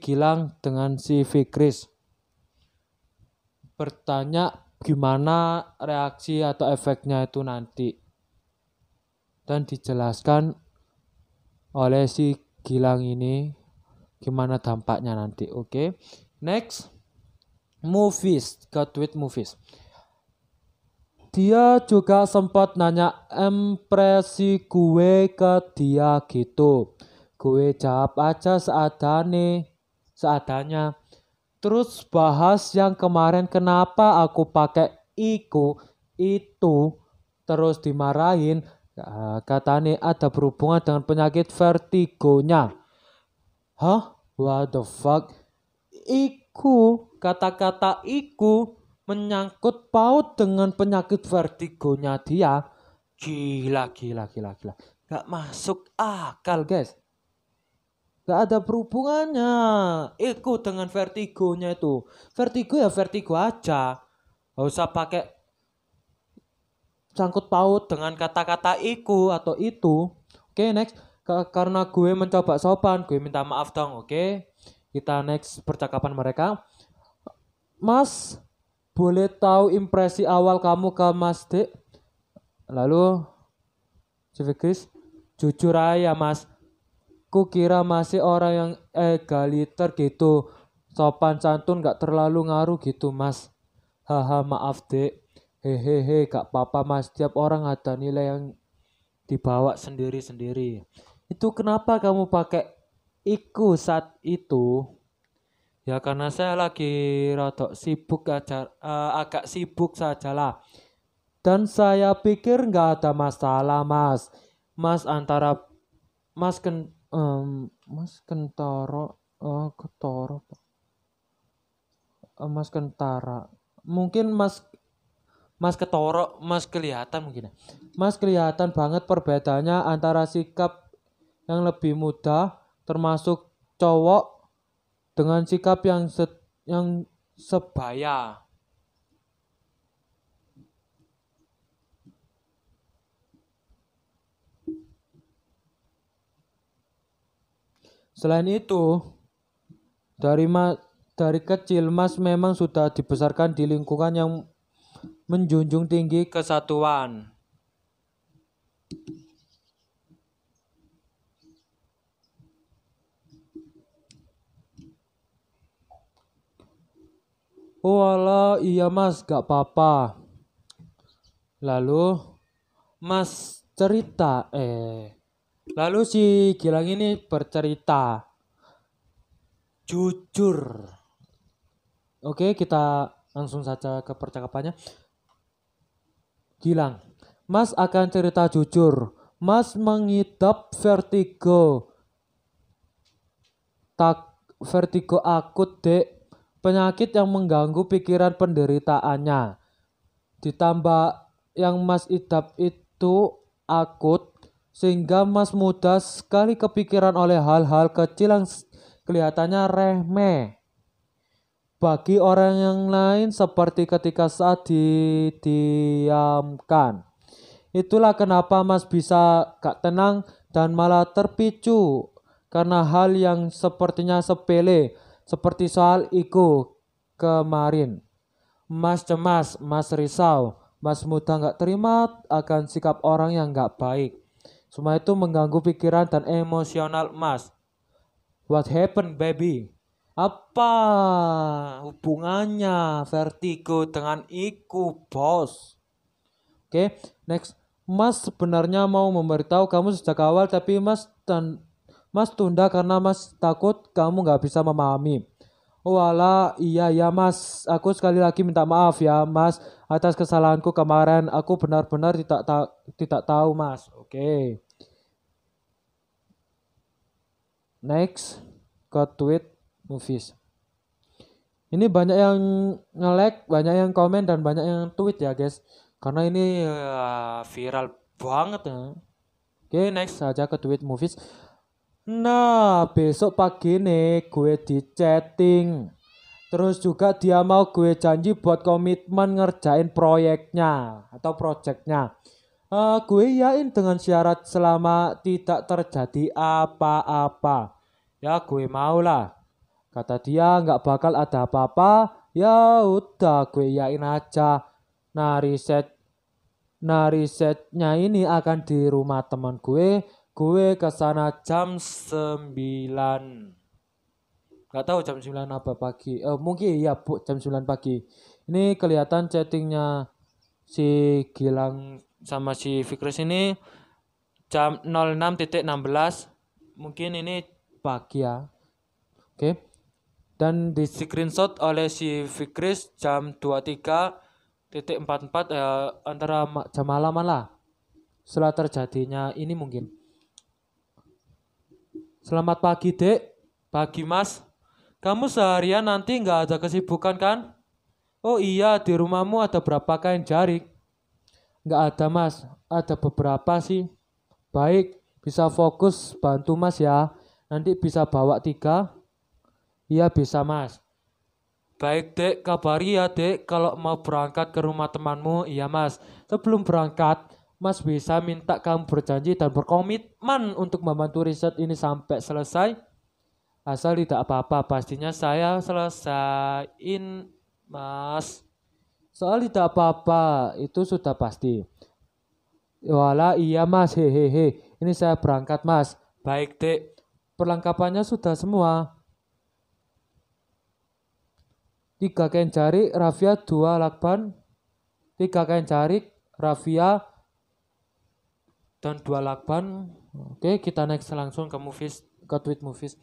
Gilang dengan si Fikris. Bertanya gimana reaksi atau efeknya itu nanti. Dan dijelaskan oleh si Gilang ini gimana dampaknya nanti. Oke. Next. Movies. Ke tweet movies. Dia juga sempat nanya impresi gue ke dia gitu. Gue jawab aja seadanya. Terus bahas yang kemarin kenapa aku pakai itu terus dimarahin. Katanya ada berhubungan dengan penyakit vertigonya. Hah? What the fuck? Kata-kata iku menyangkut paut dengan penyakit vertigonya dia. Gila. Gak masuk akal, guys. Gak ada berhubungannya iku dengan vertigonya itu. Vertigo ya vertigo aja. Gak usah pakai sangkut paut dengan kata-kata iku atau itu. Oke, next. Karena gue mencoba sopan, gue minta maaf dong, oke. Kita next percakapan mereka. Mas, boleh tahu impresi awal kamu ke Mas Dek? Lalu si Fikris, jujur aja Mas. Kukira masih orang yang egaliter gitu. Sopan santun gak terlalu ngaruh gitu Mas. Haha, maaf Dek. Hehehe, gak apa-apa Mas. Tiap orang ada nilai yang dibawa sendiri-sendiri. Itu kenapa kamu pakai iku saat itu? Ya karena saya lagi rodok sibuk aja, agak sibuk sajalah. Dan saya pikir nggak ada masalah Mas. Mas Kentara. Mungkin Mas Ketoro, Mas kelihatan mungkin ya. Mas kelihatan banget perbedaannya antara sikap yang lebih muda termasuk cowok dengan sikap yang sebaya. Selain itu, dari kecil Mas memang sudah dibesarkan di lingkungan yang menjunjung tinggi kesatuan. Oh alah, iya Mas, gak apa-apa. Lalu Mas cerita, lalu si Gilang ini bercerita jujur. Oke, kita langsung saja ke percakapannya. Gilang, Mas akan cerita jujur. Mas mengidap vertigo. Vertigo akut, Dek. Penyakit yang mengganggu pikiran penderitaannya. Ditambah yang Mas idap itu akut, sehingga Mas mudah sekali kepikiran oleh hal-hal kecil yang kelihatannya remeh bagi orang yang lain, seperti ketika saat didiamkan. Itulah kenapa Mas bisa gak tenang dan malah terpicu karena hal yang sepertinya sepele, seperti soal itu kemarin. Mas cemas, Mas risau, Mas mudah gak terima akan sikap orang yang gak baik. Semua itu mengganggu pikiran dan emosional Mas. What happened, baby? Apa hubungannya vertigo dengan iku, bos? Oke, next. Mas sebenarnya mau memberitahu kamu sejak awal, tapi Mas tunda karena Mas takut kamu gak bisa memahami. Walah, iya Mas, aku sekali lagi minta maaf ya Mas atas kesalahanku kemarin. Aku benar-benar tidak tahu Mas. Oke. Next, ke tweet movies. Ini banyak yang nge-like, banyak yang komen, dan banyak yang tweet ya guys. Karena ini viral banget ya. Oke, next saja ke tweet movies. Nah, besok pagi nih gue di chatting. Terus juga dia mau gue janji buat komitmen ngerjain proyeknya atau projectnya. Gue yain dengan syarat selama tidak terjadi apa-apa. Ya gue mau lah. Kata dia nggak bakal ada apa-apa. Ya udah gue yain aja. Nah risetnya ini akan di rumah teman gue. Gue kesana jam 9. Gak tahu jam 9 apa pagi. Mungkin ya bu, jam 9 pagi. Ini kelihatan chattingnya si Gilang sama si Fikris ini jam 06.16. Mungkin ini pagi ya. Oke. Dan di screenshot oleh si Fikris jam 23.44 antara jam malaman lah. Setelah terjadinya ini mungkin. Selamat pagi dek. Pagi mas. Kamu seharian nanti nggak ada kesibukan kan? Oh iya, di rumahmu ada berapa kain jarik? Nggak ada mas, ada beberapa sih. Baik, bisa fokus bantu mas ya. Nanti bisa bawa 3. Iya bisa mas. Baik dek, kabari ya dek kalau mau berangkat ke rumah temanmu. Iya mas, sebelum berangkat, mas bisa minta kamu berjanji dan berkomitmen untuk membantu riset ini sampai selesai. Asal tidak apa-apa, pastinya saya selesaiin mas. Soal tidak apa-apa, itu sudah pasti. Walah iya mas, hehehe. Ini saya berangkat mas. Baik dek, perlengkapannya sudah semua. 3 kain jarik, rafia 2 lakban. 3 kain jarik, rafia dan 2 lakban. Oke, kita next langsung ke tweet Movies.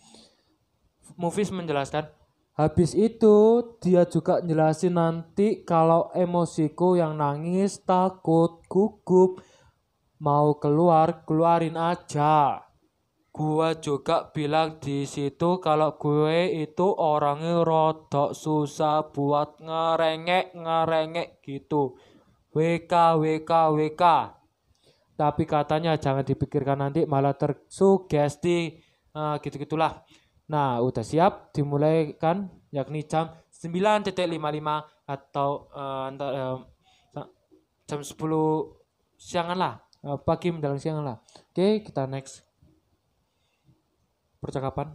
Movies menjelaskan, habis itu dia juga jelasin nanti kalau emosiku yang nangis, takut, gugup, mau keluarin aja. Gua juga bilang di situ kalau gue itu orangnya rodok susah buat ngerengek gitu. WK. Tapi katanya jangan dipikirkan nanti malah tersugesti. Gitu-gitulah. Nah, udah siap dimulai kan, yakni jam 9.55 atau jam 10 siangan lah, pagi menjelang siangan lah. Oke, kita next. Percakapan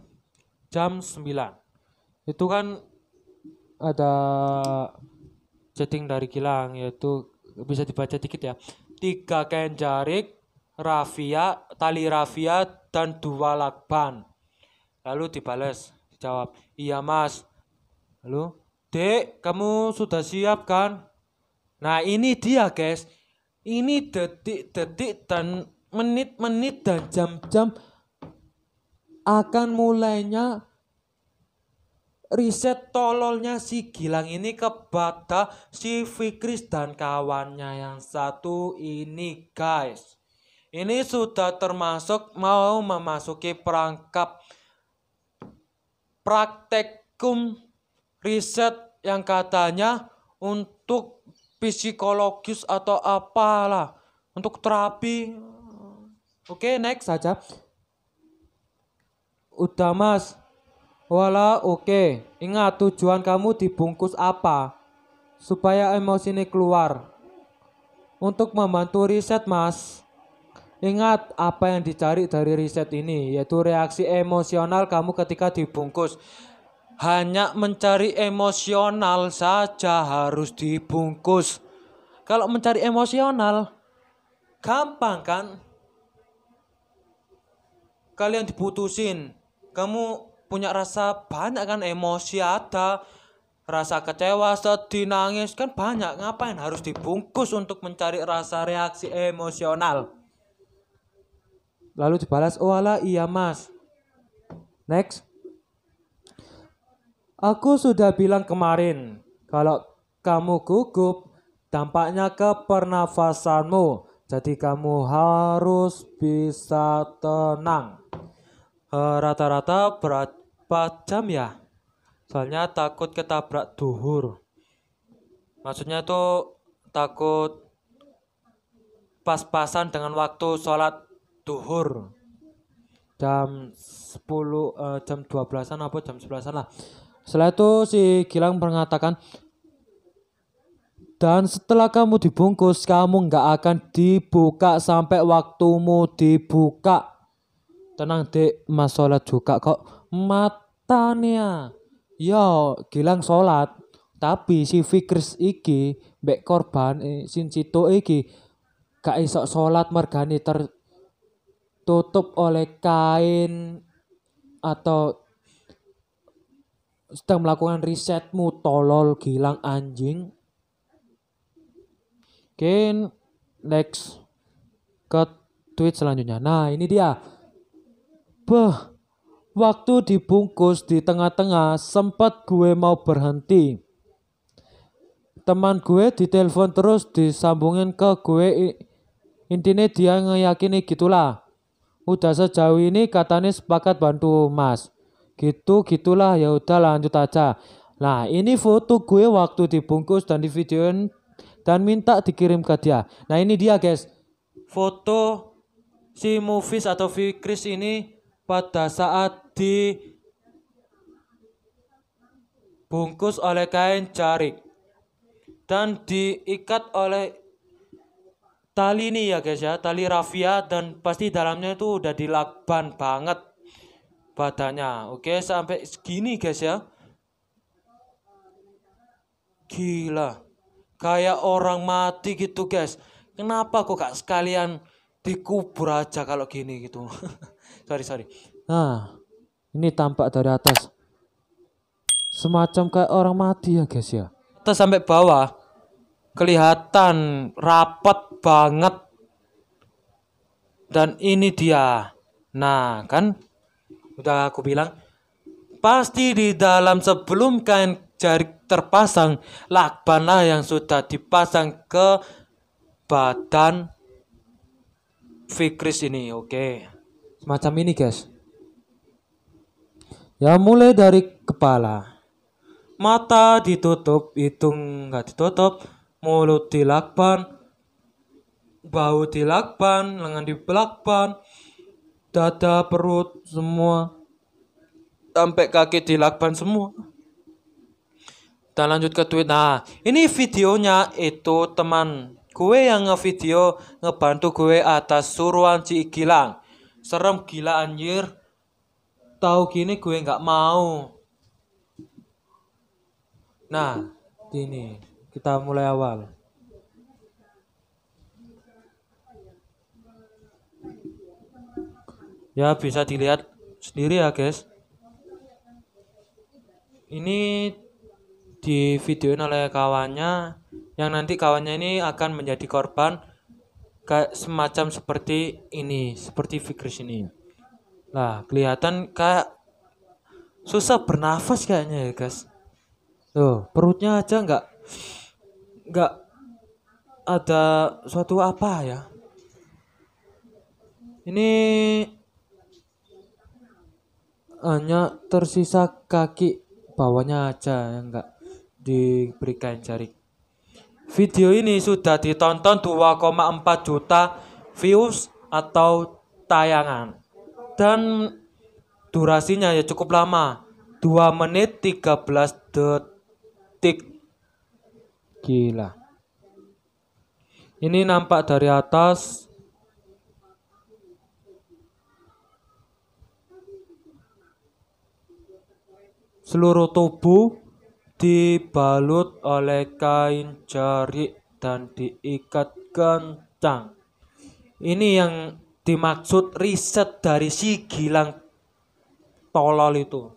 jam 9. Itu kan ada chatting dari Gilang, yaitu bisa dibaca dikit ya. 3 kain jarik, tali rafia dan 2 lakban. Lalu dibales, dijawab, iya mas. Lalu, dek, kamu sudah siap kan? Nah ini dia guys, ini detik-detik dan menit-menit dan jam-jam akan mulainya riset tololnya si Gilang ini kepada si Fikris dan kawannya yang satu ini guys. Ini sudah termasuk mau memasuki perangkap praktekum riset yang katanya untuk psikologis atau apalah, untuk terapi. Oke, next saja. Udah mas. Walah oke. Ingat tujuan kamu dibungkus apa? Supaya emosi ini keluar. Untuk membantu riset mas. Ingat apa yang dicari dari riset ini, yaitu reaksi emosional kamu ketika dibungkus. Hanya mencari emosional saja harus dibungkus. Kalau mencari emosional, gampang kan? Kalian diputusin, kamu punya rasa banyak kan, emosi ada, rasa kecewa, sedih, nangis kan banyak. Ngapain harus dibungkus untuk mencari rasa reaksi emosional? Lalu dibalas, oh alah iya mas. Next. Aku sudah bilang kemarin, kalau kamu gugup, dampaknya ke pernafasanmu. Jadi kamu harus bisa tenang. Rata-rata berapa jam ya? Soalnya takut ketabrak duhur. Maksudnya tuh takut pas-pasan dengan waktu sholat duhur. Jam 10, jam 12-an apa jam 11-an lah. Setelah itu si Gilang mengatakan, Dan setelah kamu dibungkus, kamu nggak akan dibuka sampai waktumu dibuka. Tenang dek, mas sholat juga kok. Matanya. Yo, Gilang sholat. Tapi si Fikris iki, mbek korban, sin Cito iki, gak iso sholat mergani tertutup oleh kain atau sedang melakukan risetmu tolol Gilang anjing. Oke, next ke tweet selanjutnya. Nah, ini dia. Waktu dibungkus di tengah-tengah sempat gue mau berhenti. Teman gue ditelepon terus disambungin ke gue. Intinya dia ngeyakini gitulah. Udah sejauh ini katanya sepakat bantu mas. Gitulah ya udah lanjut aja. Nah, ini foto gue waktu dibungkus dan di videoin dan minta dikirim ke dia. Nah, ini dia guys. Foto si Mufis atau Fikris ini pada saat dibungkus oleh kain jarik dan diikat oleh tali ini ya guys ya, tali rafia, dan pasti dalamnya itu udah dilakban banget badannya. Oke, sampai segini guys ya. Gila. Kayak orang mati gitu guys. Kenapa kok gak sekalian dikubur aja kalau gini gitu. sorry. Nah, ini tampak dari atas. Semacam kayak orang mati ya guys ya. Atas sampai bawah. Kelihatan rapat banget. Dan ini dia. Nah kan. Udah aku bilang. Pasti di dalam sebelum kain jarik terpasang, lakbanlah yang sudah dipasang ke badan Fikris ini. Oke, semacam ini guys. Ya mulai dari kepala, mata ditutup, hidung nggak ditutup, mulut dilakban, bau dilakban, lengan dilakban, dada, perut, semua. Sampai kaki dilakban semua. Dan lanjut ke tweet. Nah, ini videonya itu teman gue yang ngevideo ngebantu gue atas suruhan si Gilang. Serem gila anjir. Tahu gini gue nggak mau. Nah, gini kita mulai awal. Ya bisa dilihat sendiri ya guys. Ini di videoin oleh kawannya, yang nanti kawannya ini akan menjadi korban kayak semacam seperti ini, seperti Fikris ini. Nah, kelihatan kayak susah bernafas kayaknya ya guys. Tuh, perutnya aja nggak ada suatu apa ya. Ini hanya tersisa kaki bawahnya aja yang enggak diberikan jarik. Video ini sudah ditonton 2,4 juta views atau tayangan. Dan durasinya ya cukup lama. 2 menit 13 detik. Gila. Ini nampak dari atas. Seluruh tubuh dibalut oleh kain jarik dan diikat kencang. Ini yang dimaksud riset dari si Gilang tolol itu.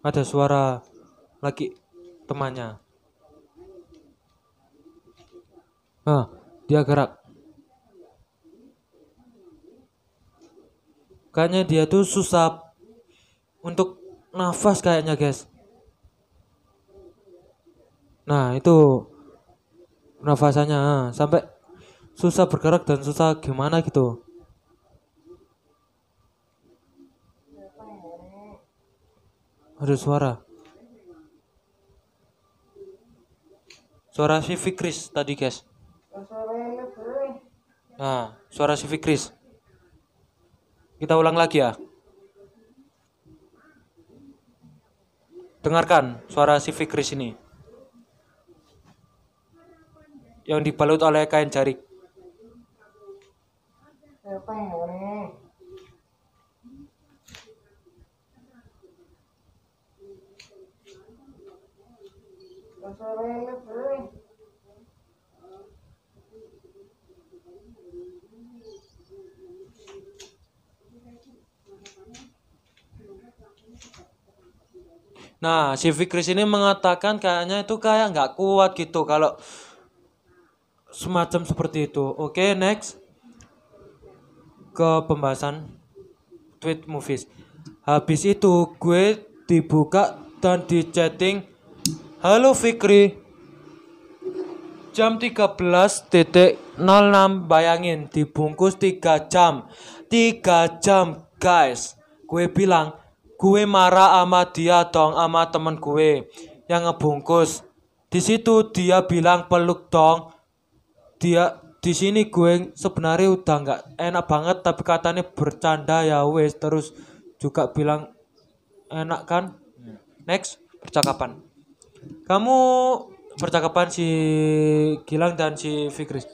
Ada suara lagi temannya. Nah, dia gerak. Kayaknya dia tuh susah untuk nafas kayaknya guys. Nah itu nafasannya sampai susah bergerak dan susah gimana gitu. Ada suara si Fikris tadi guys. Nah suara si Fikris. Kita ulang lagi ya. Dengarkan suara si Fikris ini. yang dibalut oleh kain jarik. Nah, si Fikris ini mengatakan kayaknya itu kayak nggak kuat gitu kalau semacam seperti itu. Oke, next ke pembahasan tweet movies. Habis itu gue dibuka dan di chatting, halo Fikri, jam 13.06, bayangin dibungkus 3 jam. 3 jam guys. Gue bilang, gue marah sama dia dong, sama temen gue yang ngebungkus. Di situ dia bilang peluk dong. Dia di sini gue sebenarnya udah nggak enak banget, tapi katanya bercanda ya wes, terus juga bilang enak kan. Next percakapan. Kamu percakapan si Gilang dan si Fikris.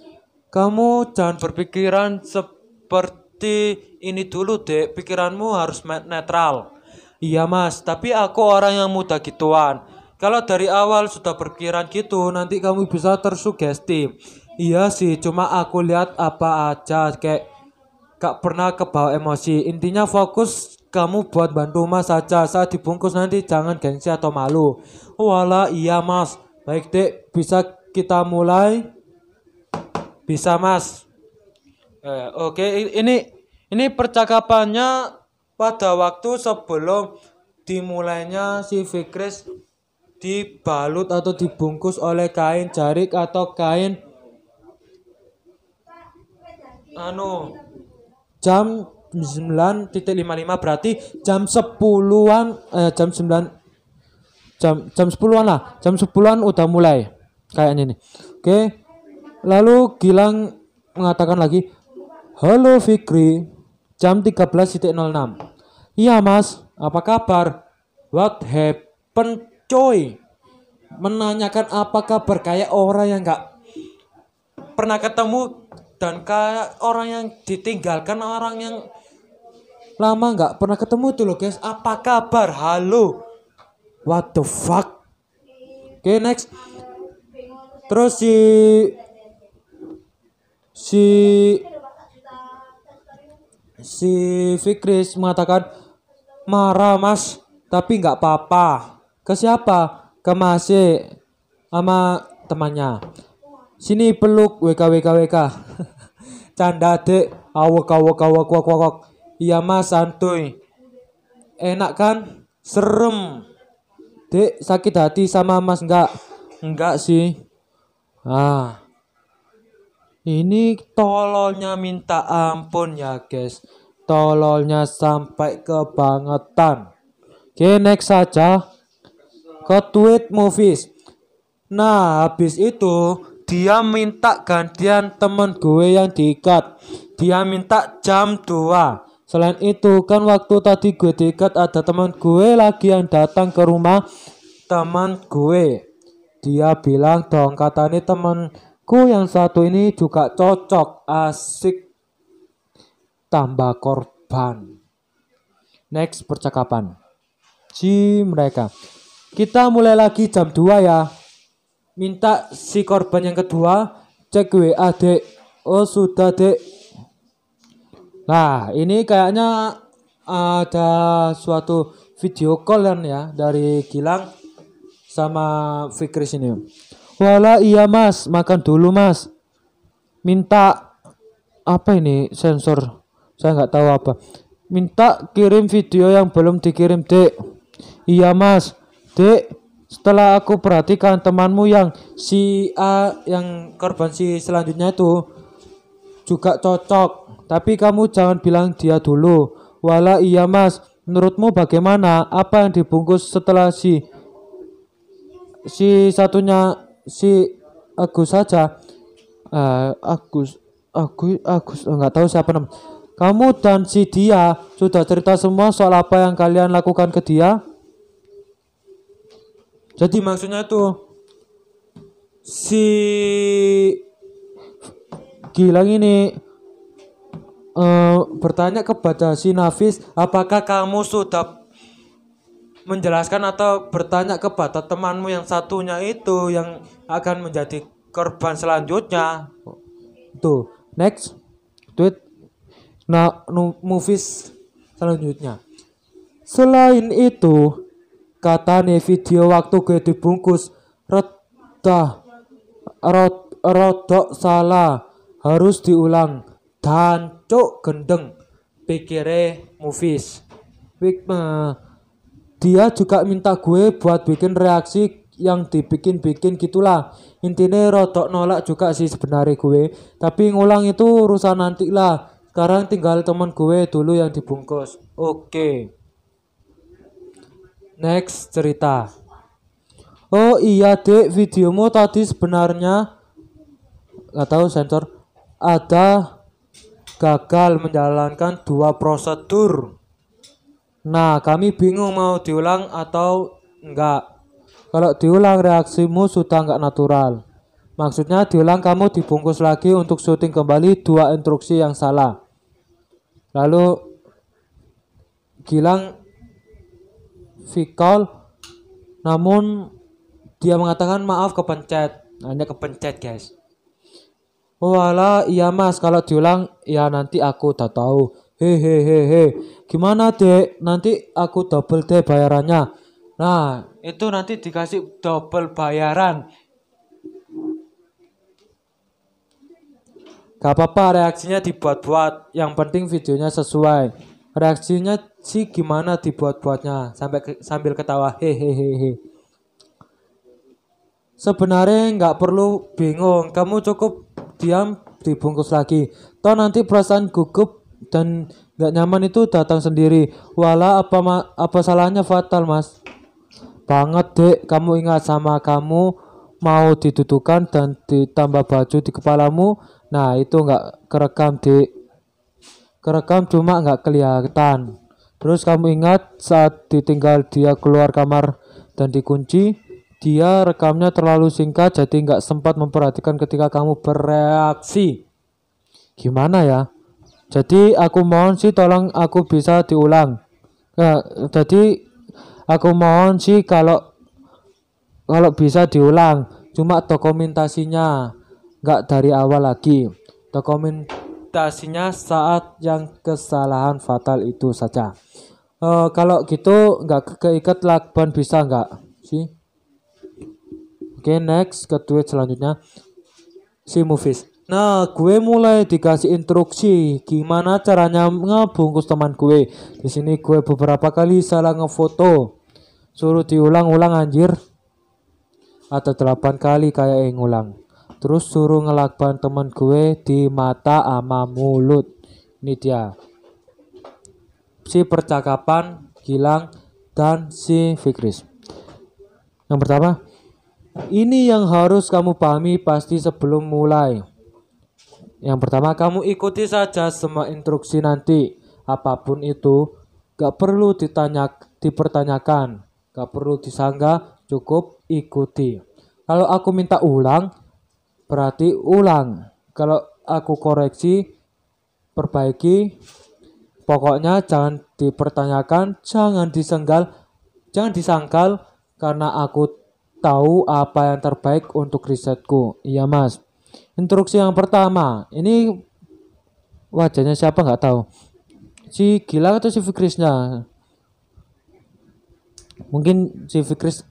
Kamu jangan berpikiran seperti ini dulu dek, pikiranmu harus netral. Iya mas, tapi aku orang yang muda gituan. Kalau dari awal sudah berpikiran gitu, nanti kamu bisa tersugesti. Iya sih, cuma aku lihat apa aja, kayak gak pernah kebawa emosi. Intinya fokus kamu buat bantu mas saja. Saat dibungkus nanti jangan gengsi atau malu. Walah iya mas. Baik dek, bisa kita mulai? Bisa mas. Oke, ini percakapannya pada waktu sebelum dimulainya si Fikris dibalut atau dibungkus oleh kain jarik atau kain jam 9.55, berarti jam 10-an jam 9 jam 10-an lah. Jam 10-an udah mulai kayaknya nih. Oke. Lalu Gilang mengatakan lagi, halo Fikri, jam 13.06. Iya mas, apa kabar? What happened coy? Menanyakan apa kabar kayak orang yang gak pernah ketemu dan kayak orang yang ditinggalkan, orang yang lama gak pernah ketemu itu loh guys. Apa kabar? Halo. What the fuck? Oke, next. Terus si Fikris mengatakan, marah mas, tapi nggak apa-apa. Ke siapa? Ke Masih sama temannya. Sini peluk WKWKWK. Canda dek, awak. Iya mas, santuy. Enak kan? Serem. Dek, sakit hati sama mas enggak? Enggak sih. Ini tololnya minta ampun ya guys. Tololnya sampai kebangetan. Oke, next saja ke tweet movies. Nah, habis itu dia minta gantian temen gue yang diikat. Dia minta jam 2. Selain itu kan waktu tadi gue diikat ada teman gue lagi yang datang ke rumah teman gue. Dia bilang dong, katanya temanku yang satu ini juga cocok, asik, tambah korban. Next percakapan si mereka. Kita mulai lagi jam 2 ya. Minta si korban yang kedua cek WA dek. Oh sudah dek. Nah ini kayaknya ada suatu video callan ya dari Gilang sama Fikris ini. Walah iya mas, makan dulu mas. Minta apa ini sensor? Saya nggak tahu apa. Minta kirim video yang belum dikirim dek. Iya mas, dek. Setelah aku perhatikan temanmu yang si A, yang korban si selanjutnya itu juga cocok. Tapi kamu jangan bilang dia dulu. Walah iya mas, menurutmu bagaimana? Apa yang dibungkus setelah si satunya si Agus saja? Agus nggak tahu siapa namanya. Kamu dan si dia sudah cerita semua soal apa yang kalian lakukan ke dia? Jadi maksudnya itu si Gilang ini bertanya kepada si Nafis, apakah kamu sudah menjelaskan atau bertanya kepada temanmu yang satunya itu yang akan menjadi korban selanjutnya. Tuh, next tweet. Nah, movies selanjutnya. Selain itu, kata nih video waktu gue dibungkus rodok salah, harus diulang dan cuk gendeng pikire movies. Dia juga minta gue buat bikin reaksi yang dibikin-bikin gitulah. Intinya rodok nolak juga sih sebenarnya gue, tapi ngulang itu urusan nanti lah. Sekarang tinggal teman gue dulu yang dibungkus. Oke. Next cerita. Oh iya dek, videomu tadi sebenarnya nggak tahu sensor ada gagal menjalankan 2 prosedur. Nah, kami bingung mau diulang atau enggak. Kalau diulang reaksimu sudah enggak natural. Maksudnya diulang kamu dibungkus lagi untuk syuting kembali 2 instruksi yang salah. Lalu Gilang Vikol, namun dia mengatakan maaf kepencet. Hanya kepencet guys. Oh alah, iya mas, kalau diulang ya nanti aku udah tahu. Hehehehe. Gimana dek? Nanti aku double deh bayarannya. Nah, itu nanti dikasih double bayaran. Gak apa-apa reaksinya dibuat-buat. Yang penting videonya sesuai. Reaksinya sih gimana dibuat-buatnya sambil ketawa. Hehehehe. Sebenarnya nggak perlu bingung. Kamu cukup diam dibungkus lagi. Toh nanti perasaan gugup dan nggak nyaman itu datang sendiri. Walah apa salahnya fatal mas? Banget dek. Kamu ingat sama kamu mau didudukan dan ditambah baju di kepalamu. Nah itu nggak kerekam dek. Kerekam cuma nggak kelihatan. Terus kamu ingat saat ditinggal dia keluar kamar dan dikunci. Dia rekamnya terlalu singkat jadi nggak sempat memperhatikan ketika kamu bereaksi. Gimana ya? Jadi aku mohon sih tolong aku bisa diulang. Jadi aku mohon sih kalau bisa diulang. Cuma dokumentasinya nggak dari awal lagi. Dokumentasinya saat yang kesalahan fatal itu saja. Kalau gitu nggak keikat lakban bisa nggak sih? Oke, next ke tweet selanjutnya. Si Movies. Nah, gue mulai dikasih instruksi gimana caranya ngebungkus teman gue. Di sini gue beberapa kali salah ngefoto. Suruh diulang-ulang anjir. Atau 8 kali kayak yang ngulang. Terus suruh ngelakban teman gue di mata ama mulut. Ini dia. Si percakapan Gilang dan si Fikris. Yang pertama, ini yang harus kamu pahami pasti sebelum mulai. Yang pertama, kamu ikuti saja semua instruksi nanti. Apapun itu, gak perlu dipertanyakan, gak perlu disanggah, cukup ikuti. Kalau aku minta ulang, berarti ulang. Kalau aku koreksi, perbaiki. Pokoknya jangan dipertanyakan, jangan disangkal karena aku tahu apa yang terbaik untuk risetku. Iya mas. Instruksi yang pertama, ini wajahnya siapa nggak tahu. Si Gilang atau si Fikrisnya? Mungkin si Fikris,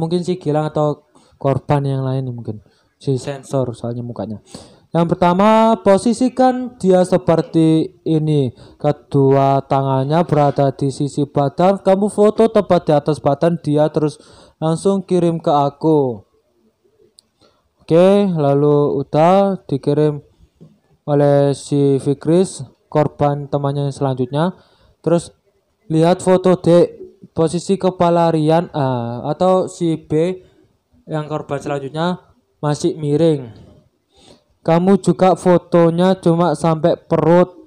mungkin si Gilang atau korban yang lain mungkin. Si sensor soalnya mukanya. Yang pertama, posisikan dia seperti ini. Kedua tangannya berada di sisi badan. Kamu foto tepat di atas badan dia terus langsung kirim ke aku. Oke, lalu udah dikirim oleh si Fikris, korban temannya yang selanjutnya. Terus lihat foto D, posisi kepala Rian atau si B yang korban selanjutnya masih miring. Kamu juga fotonya cuma sampai perut.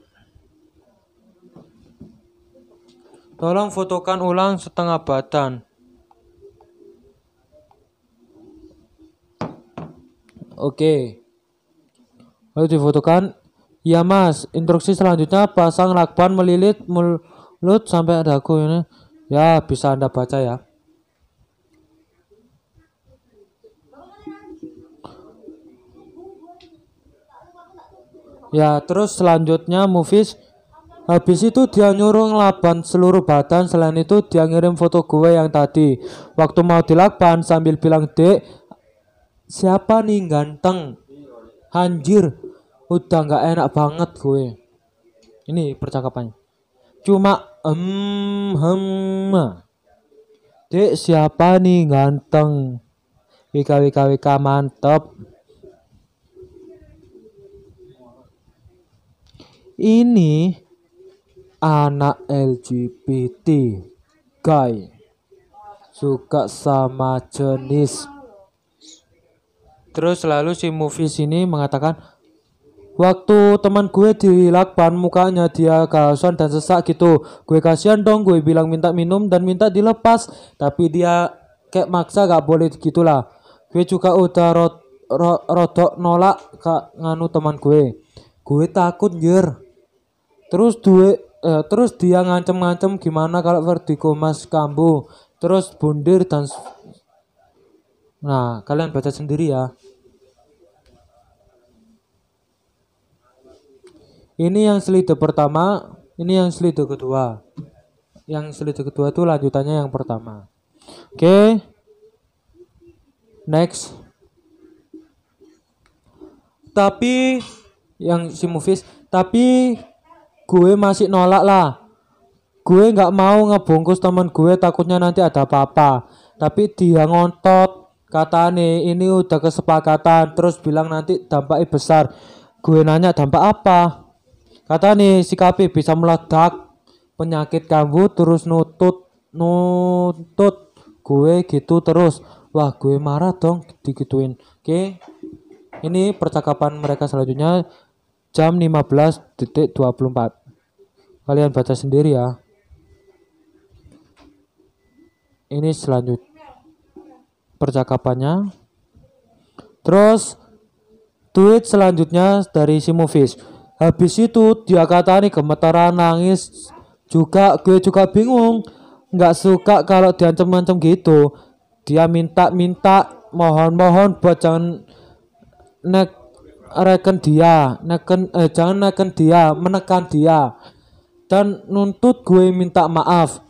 Tolong fotokan ulang setengah badan. Oke. Lalu difotokan. Iya mas, instruksi selanjutnya pasang lakban melilit mulut sampai dagu ini. Ya, bisa Anda baca ya. Ya, terus selanjutnya movies. Habis itu dia nyuruh ngelakban seluruh badan. Selain itu dia ngirim foto gue yang tadi. Waktu mau dilakban sambil bilang, "Dek, siapa nih ganteng?" Anjir, udah nggak enak banget gue. Ini percakapannya. Cuma Dek, siapa nih ganteng? WK mantep. Ini anak LGBT, guy, suka sama jenis. Terus lalu si movies ini mengatakan, waktu teman gue dilakban mukanya dia kehausan dan sesak gitu. Gue kasihan dong, gue bilang minta minum dan minta dilepas. Tapi dia kayak maksa gak boleh gitulah. Gue juga udah rodok nolak kak nganu teman gue. Gue takut jir. Terus dia ngancem-ngancem gimana kalau vertigo mas kambuh. Terus bundir dan... Nah, kalian baca sendiri ya. Ini yang slide pertama, ini yang slide kedua. Yang slide kedua itu lanjutannya yang pertama. Oke. Next. Tapi yang si movies, tapi gue masih nolak lah. Gue nggak mau ngebungkus teman gue, takutnya nanti ada apa-apa. Tapi dia ngontot, katanya ini udah kesepakatan. Terus bilang nanti dampaknya besar. Gue nanya dampak apa? Kata nih si KP bisa meledak, penyakit kambuh, terus nutut gue gitu terus. Wah, gue marah dong digituin. Oke. Ini percakapan mereka selanjutnya jam 15.24. Kalian baca sendiri ya. Ini selanjutnya percakapannya. Terus tweet selanjutnya dari si movies. Habis itu dia kata nih gemetaran nangis juga. Gue juga bingung, nggak suka kalau diancam-ancam gitu. Dia minta mohon buat jangan menekan dia dan nuntut gue minta maaf.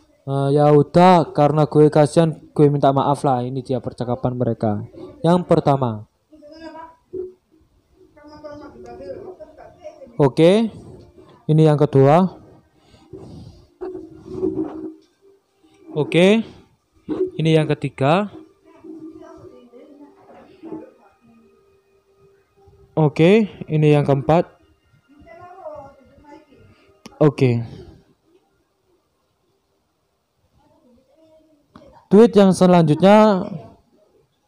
Ya udah, karena gue kasihan gue minta maaf lah. Ini dia percakapan mereka. Yang pertama. Oke, ini yang kedua. Oke, ini yang ketiga. Oke, ini yang keempat. Oke. Tweet yang selanjutnya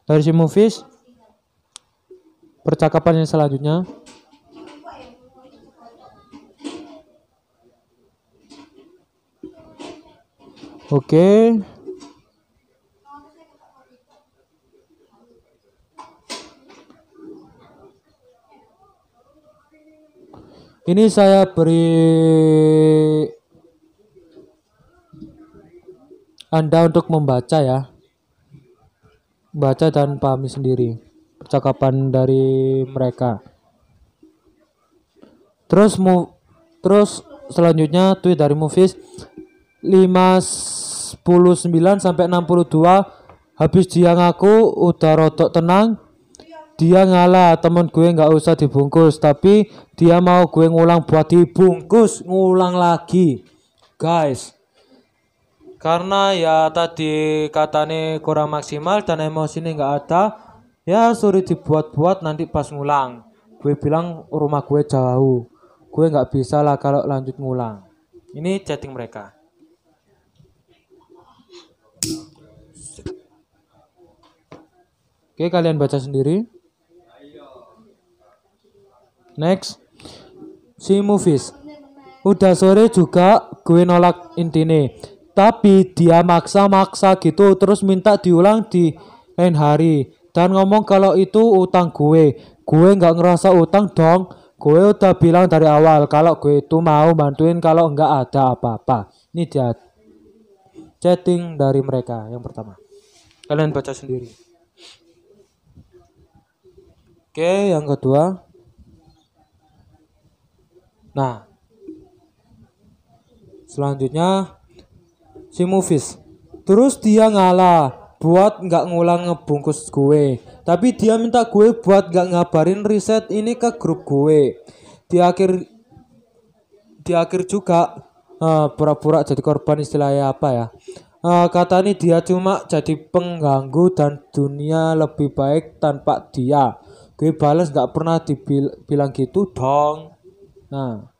dari si movies. Percakapan yang selanjutnya. Oke. Ini saya beri Anda untuk membaca ya. Baca dan pahami sendiri percakapan dari mereka. Terus selanjutnya tweet dari movies 5:19 sampai 62. Habis dia ngaku udah rodok tenang, dia ngalah temen gue nggak usah dibungkus, tapi dia mau gue ngulang buat dibungkus, ngulang lagi guys, karena ya tadi katanya kurang maksimal dan emosinya nggak ada. Ya suruh dibuat-buat nanti pas ngulang. Gue bilang rumah gue jauh, gue nggak bisa lah kalau lanjut ngulang. Ini chatting mereka. Oke, kalian baca sendiri. Next. Si movies. Udah sore juga gue nolak intine. Tapi dia maksa-maksa gitu, terus minta diulang di lain hari. Dan ngomong kalau itu utang gue. gue nggak ngerasa utang dong. Gue udah bilang dari awal kalau gue itu mau bantuin kalau nggak ada apa-apa. Ini dia chatting dari mereka yang pertama. Kalian baca sendiri. Oke, yang kedua. Nah, selanjutnya si Movies. Terus dia ngalah buat nggak ngulang ngebungkus gue. Tapi dia minta gue buat nggak ngabarin riset ini ke grup gue. Di akhir juga pura-pura jadi korban istilahnya apa ya? Kata ini dia cuma jadi pengganggu dan dunia lebih baik tanpa dia. Gue balas nggak pernah dibilang gitu dong. Nah,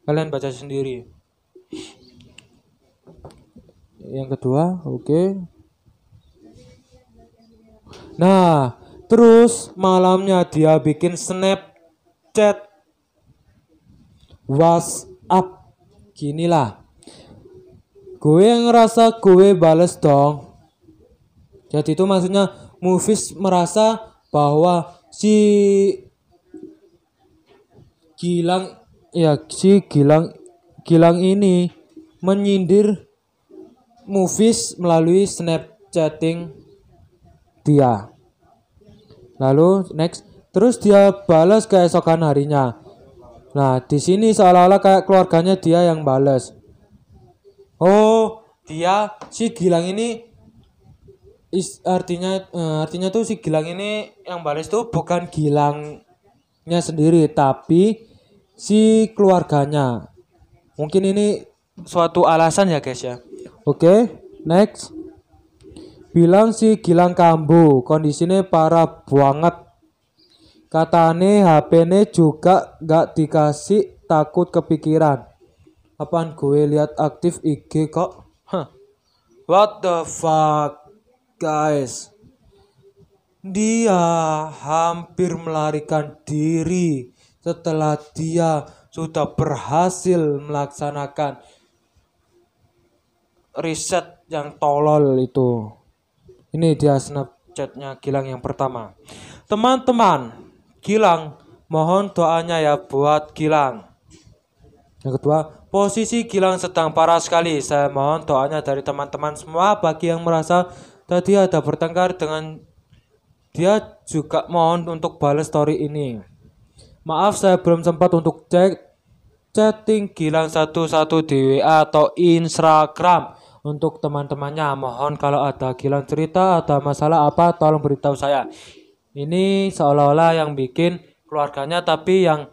kalian baca sendiri. Yang kedua, oke. Nah, terus malamnya dia bikin Snapchat, WhatsApp, ginilah. Gue yang ngerasa gue bales dong. Jadi itu maksudnya Movies merasa bahwa si Gilang ini menyindir Movies melalui Snapchatting dia. Lalu next, terus dia balas keesokan harinya. Nah, di sini seolah-olah kayak keluarganya dia yang balas. Oh, dia si Gilang ini artinya tuh si Gilang ini yang balas tuh bukan Gilangnya sendiri, tapi si keluarganya. Mungkin ini suatu alasan ya guys ya. Oke, next. Bilang si Gilang kambuh, kondisinya parah banget. Katane HP-ne juga gak dikasih, takut kepikiran. Apaan gue lihat aktif IG kok? What the fuck, guys? Dia hampir melarikan diri setelah dia sudah berhasil melaksanakan riset yang tolol itu. Ini dia Snapchatnya Gilang yang pertama. Teman-teman, Gilang, mohon doanya ya buat Gilang. Yang kedua, posisi Gilang sedang parah sekali. Saya mohon doanya dari teman-teman semua bagi yang merasa tadi ada bertengkar dengan dia, juga mohon untuk balas story ini. Maaf saya belum sempat untuk chatting Gilang satu-satu di WA atau Instagram. Untuk teman-temannya, mohon kalau ada Gilang cerita, ada masalah apa, tolong beritahu saya. Ini seolah-olah yang bikin keluarganya, tapi yang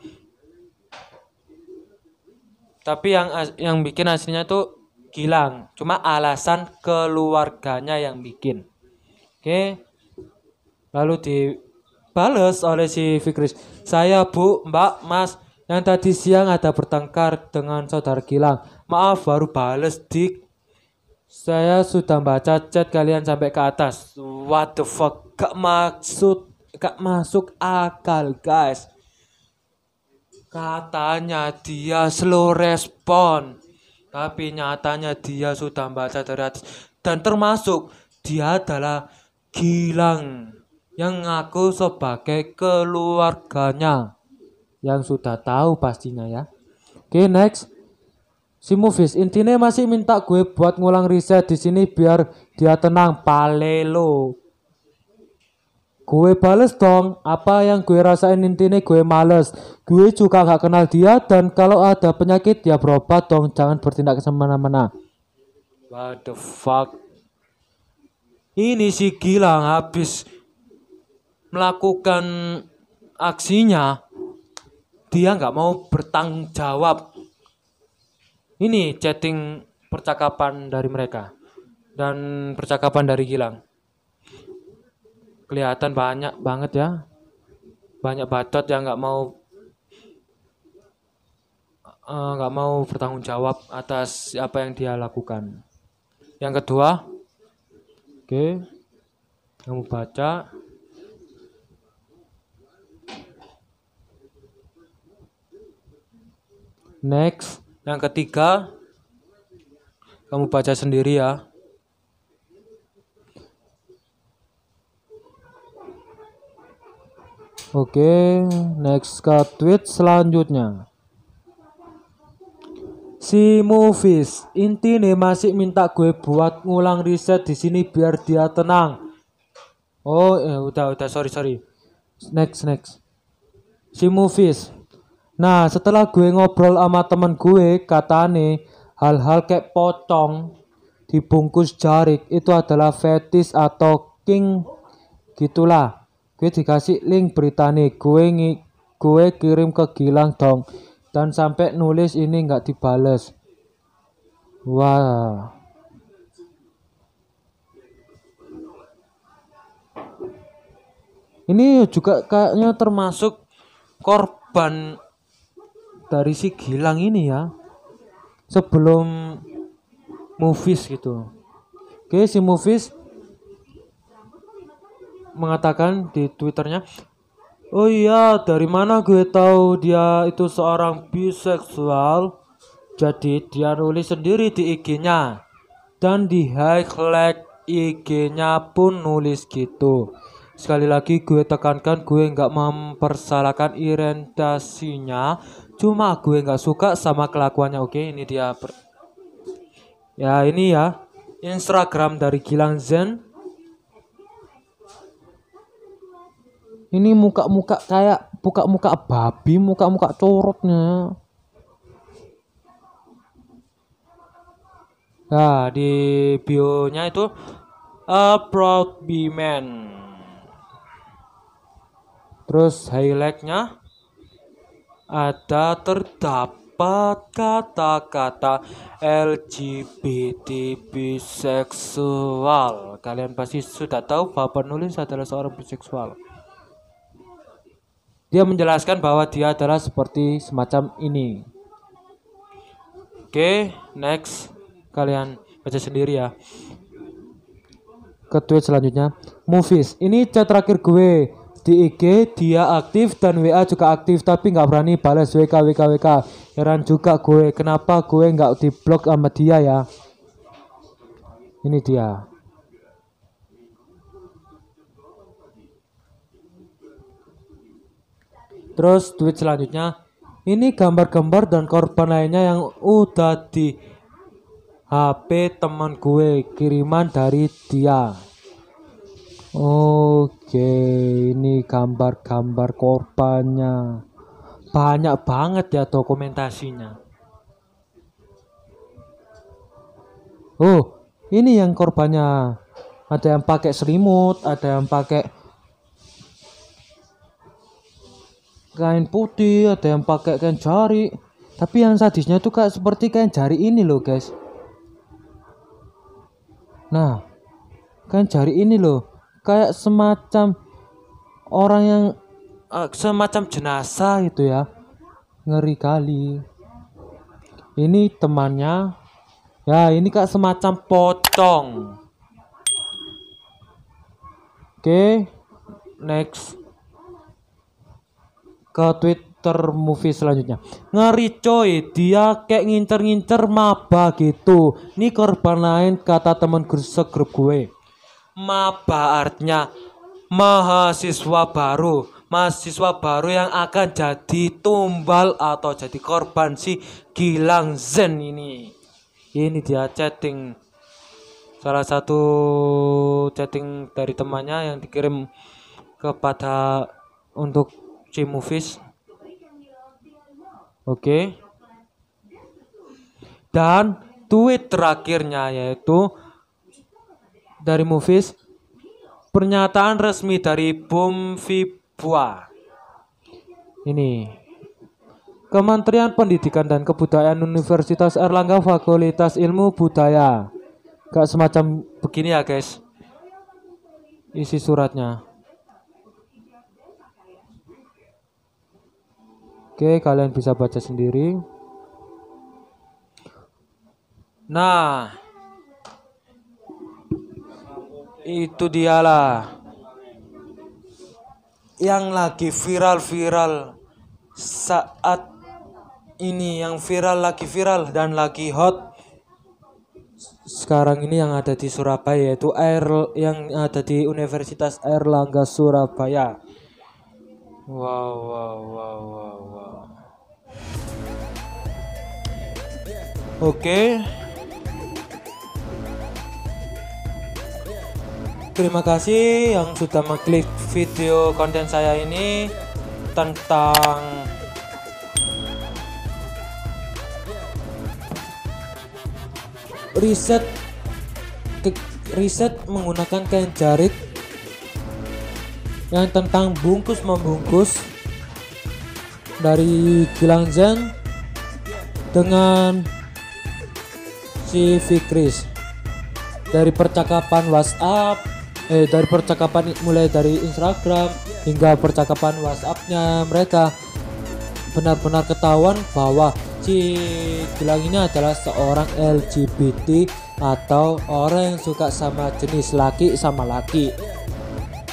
bikin aslinya tuh Gilang. Cuma alasan keluarganya yang bikin. Oke. Lalu dibales oleh si Fikris. Saya Bu, Mbak, Mas, yang tadi siang ada bertengkar dengan saudara Gilang. Maaf baru bales dik. Saya sudah baca chat kalian sampai ke atas. What the fuck? Gak masuk akal guys. Katanya dia slow respon, tapi nyatanya dia sudah baca dari atas. Dan termasuk dia adalah Gilang yang ngaku sebagai keluarganya, yang sudah tahu pastinya ya. Oke, next. Si Movies intinya masih minta gue buat ngulang riset di sini biar dia tenang. Palelo. Gue bales dong, apa yang gue rasain intinya gue males. Gue juga gak kenal dia dan kalau ada penyakit ya berobat dong, jangan bertindak semena-mena. What the fuck? Ini si Gilang habis melakukan aksinya, dia gak mau bertanggung jawab. Ini chatting percakapan dari mereka dan percakapan dari Gilang. Kelihatan banyak banget ya, banyak bacot yang nggak mau bertanggung jawab atas apa yang dia lakukan. Yang kedua, oke, kamu baca. Next, yang ketiga, Kamu baca sendiri ya. Oke, next ke tweet selanjutnya. Si Movies intinya masih minta gue buat ngulang riset di sini biar dia tenang. Oh, udah sorry. Next. Si Movies. Nah, setelah gue ngobrol sama temen gue, katane hal-hal kayak pocong dibungkus jarik itu adalah fetis atau king gitulah. Gue dikasih link beritanya, gue kirim ke Gilang dong, dan sampai nulis ini nggak dibales. Wah. Ini juga kayaknya termasuk korban dari si Gilang ini ya. Sebelum Movies gitu. Oke, si Movies mengatakan di Twitternya, oh iya, dari mana gue tahu dia itu seorang biseksual? Jadi dia nulis sendiri di IG-nya. Dan di highlight IG-nya pun nulis gitu. Sekali lagi gue tekankan, gue nggak mempersalahkan orientasinya, cuma gue nggak suka sama kelakuannya. Oke, ini dia. Ya ini ya Instagram dari Gilang Zen. Ini muka-muka kayak muka babi, muka corotnya. Nah, di bio-nya itu a proud be man. Terus highlight-nya ada terdapat kata-kata LGBT biseksual. Kalian pasti sudah tahu bahwa penulis adalah seorang biseksual. Dia menjelaskan bahwa dia adalah seperti semacam ini. Oke, next. Kalian baca sendiri ya. Ke tweet selanjutnya. Movies, ini chat terakhir gue. Di IG dia aktif dan WA juga aktif, tapi nggak berani balas WK. Heran juga gue, kenapa gue nggak diblok sama dia ya. Ini dia. Terus tweet selanjutnya, ini gambar-gambar dan korban lainnya yang udah di HP teman gue, kiriman dari dia. Oke, ini gambar-gambar korbannya. Banyak banget ya dokumentasinya. Oh, ini yang korbannya. Ada yang pakai selimut, ada yang pakai kain putih, ada yang pakai kain jari. Tapi yang sadisnya tuh kayak seperti kain jari ini loh guys. Nah, kain jari ini loh, kayak semacam orang yang semacam jenazah gitu ya. Ngeri kali. Ini temannya. Ya, ini kayak semacam pocong. Oke, next. Ke Twitter movie selanjutnya. Ngeri coy, dia kayak ngincer-ngincer maba gitu. Ini korban lain kata temen segrup gue. Maba artinya mahasiswa baru yang akan jadi tumbal atau jadi korban si Gilang Zen ini. Ini dia chatting, salah satu chatting dari temannya yang dikirim kepada untuk si Movies. Oke. Dan tweet terakhirnya yaitu dari Movies, pernyataan resmi dari Bum Vibua. Ini Kementerian Pendidikan dan Kebudayaan Universitas Erlangga Fakultas Ilmu Budaya. Gak semacam begini ya guys isi suratnya. Oke, kalian bisa baca sendiri. Nah, itu dialah yang lagi viral saat ini, yang lagi viral dan lagi hot sekarang ini yang ada di Surabaya, yaitu yang ada di Universitas Airlangga Surabaya. Wow, wow, wow, wow, wow. Oke. Terima kasih yang sudah mengklik video konten saya ini tentang riset menggunakan kain jarik yang tentang bungkus membungkus dari Gilang Zen dengan si Fikris. Dari percakapan WhatsApp, dari percakapan mulai dari Instagram hingga percakapan WhatsAppnya mereka, benar-benar ketahuan bahwa si Gilang ini adalah seorang LGBT atau orang yang suka sama jenis laki sama laki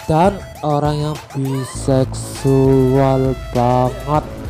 dan orang yang biseksual banget.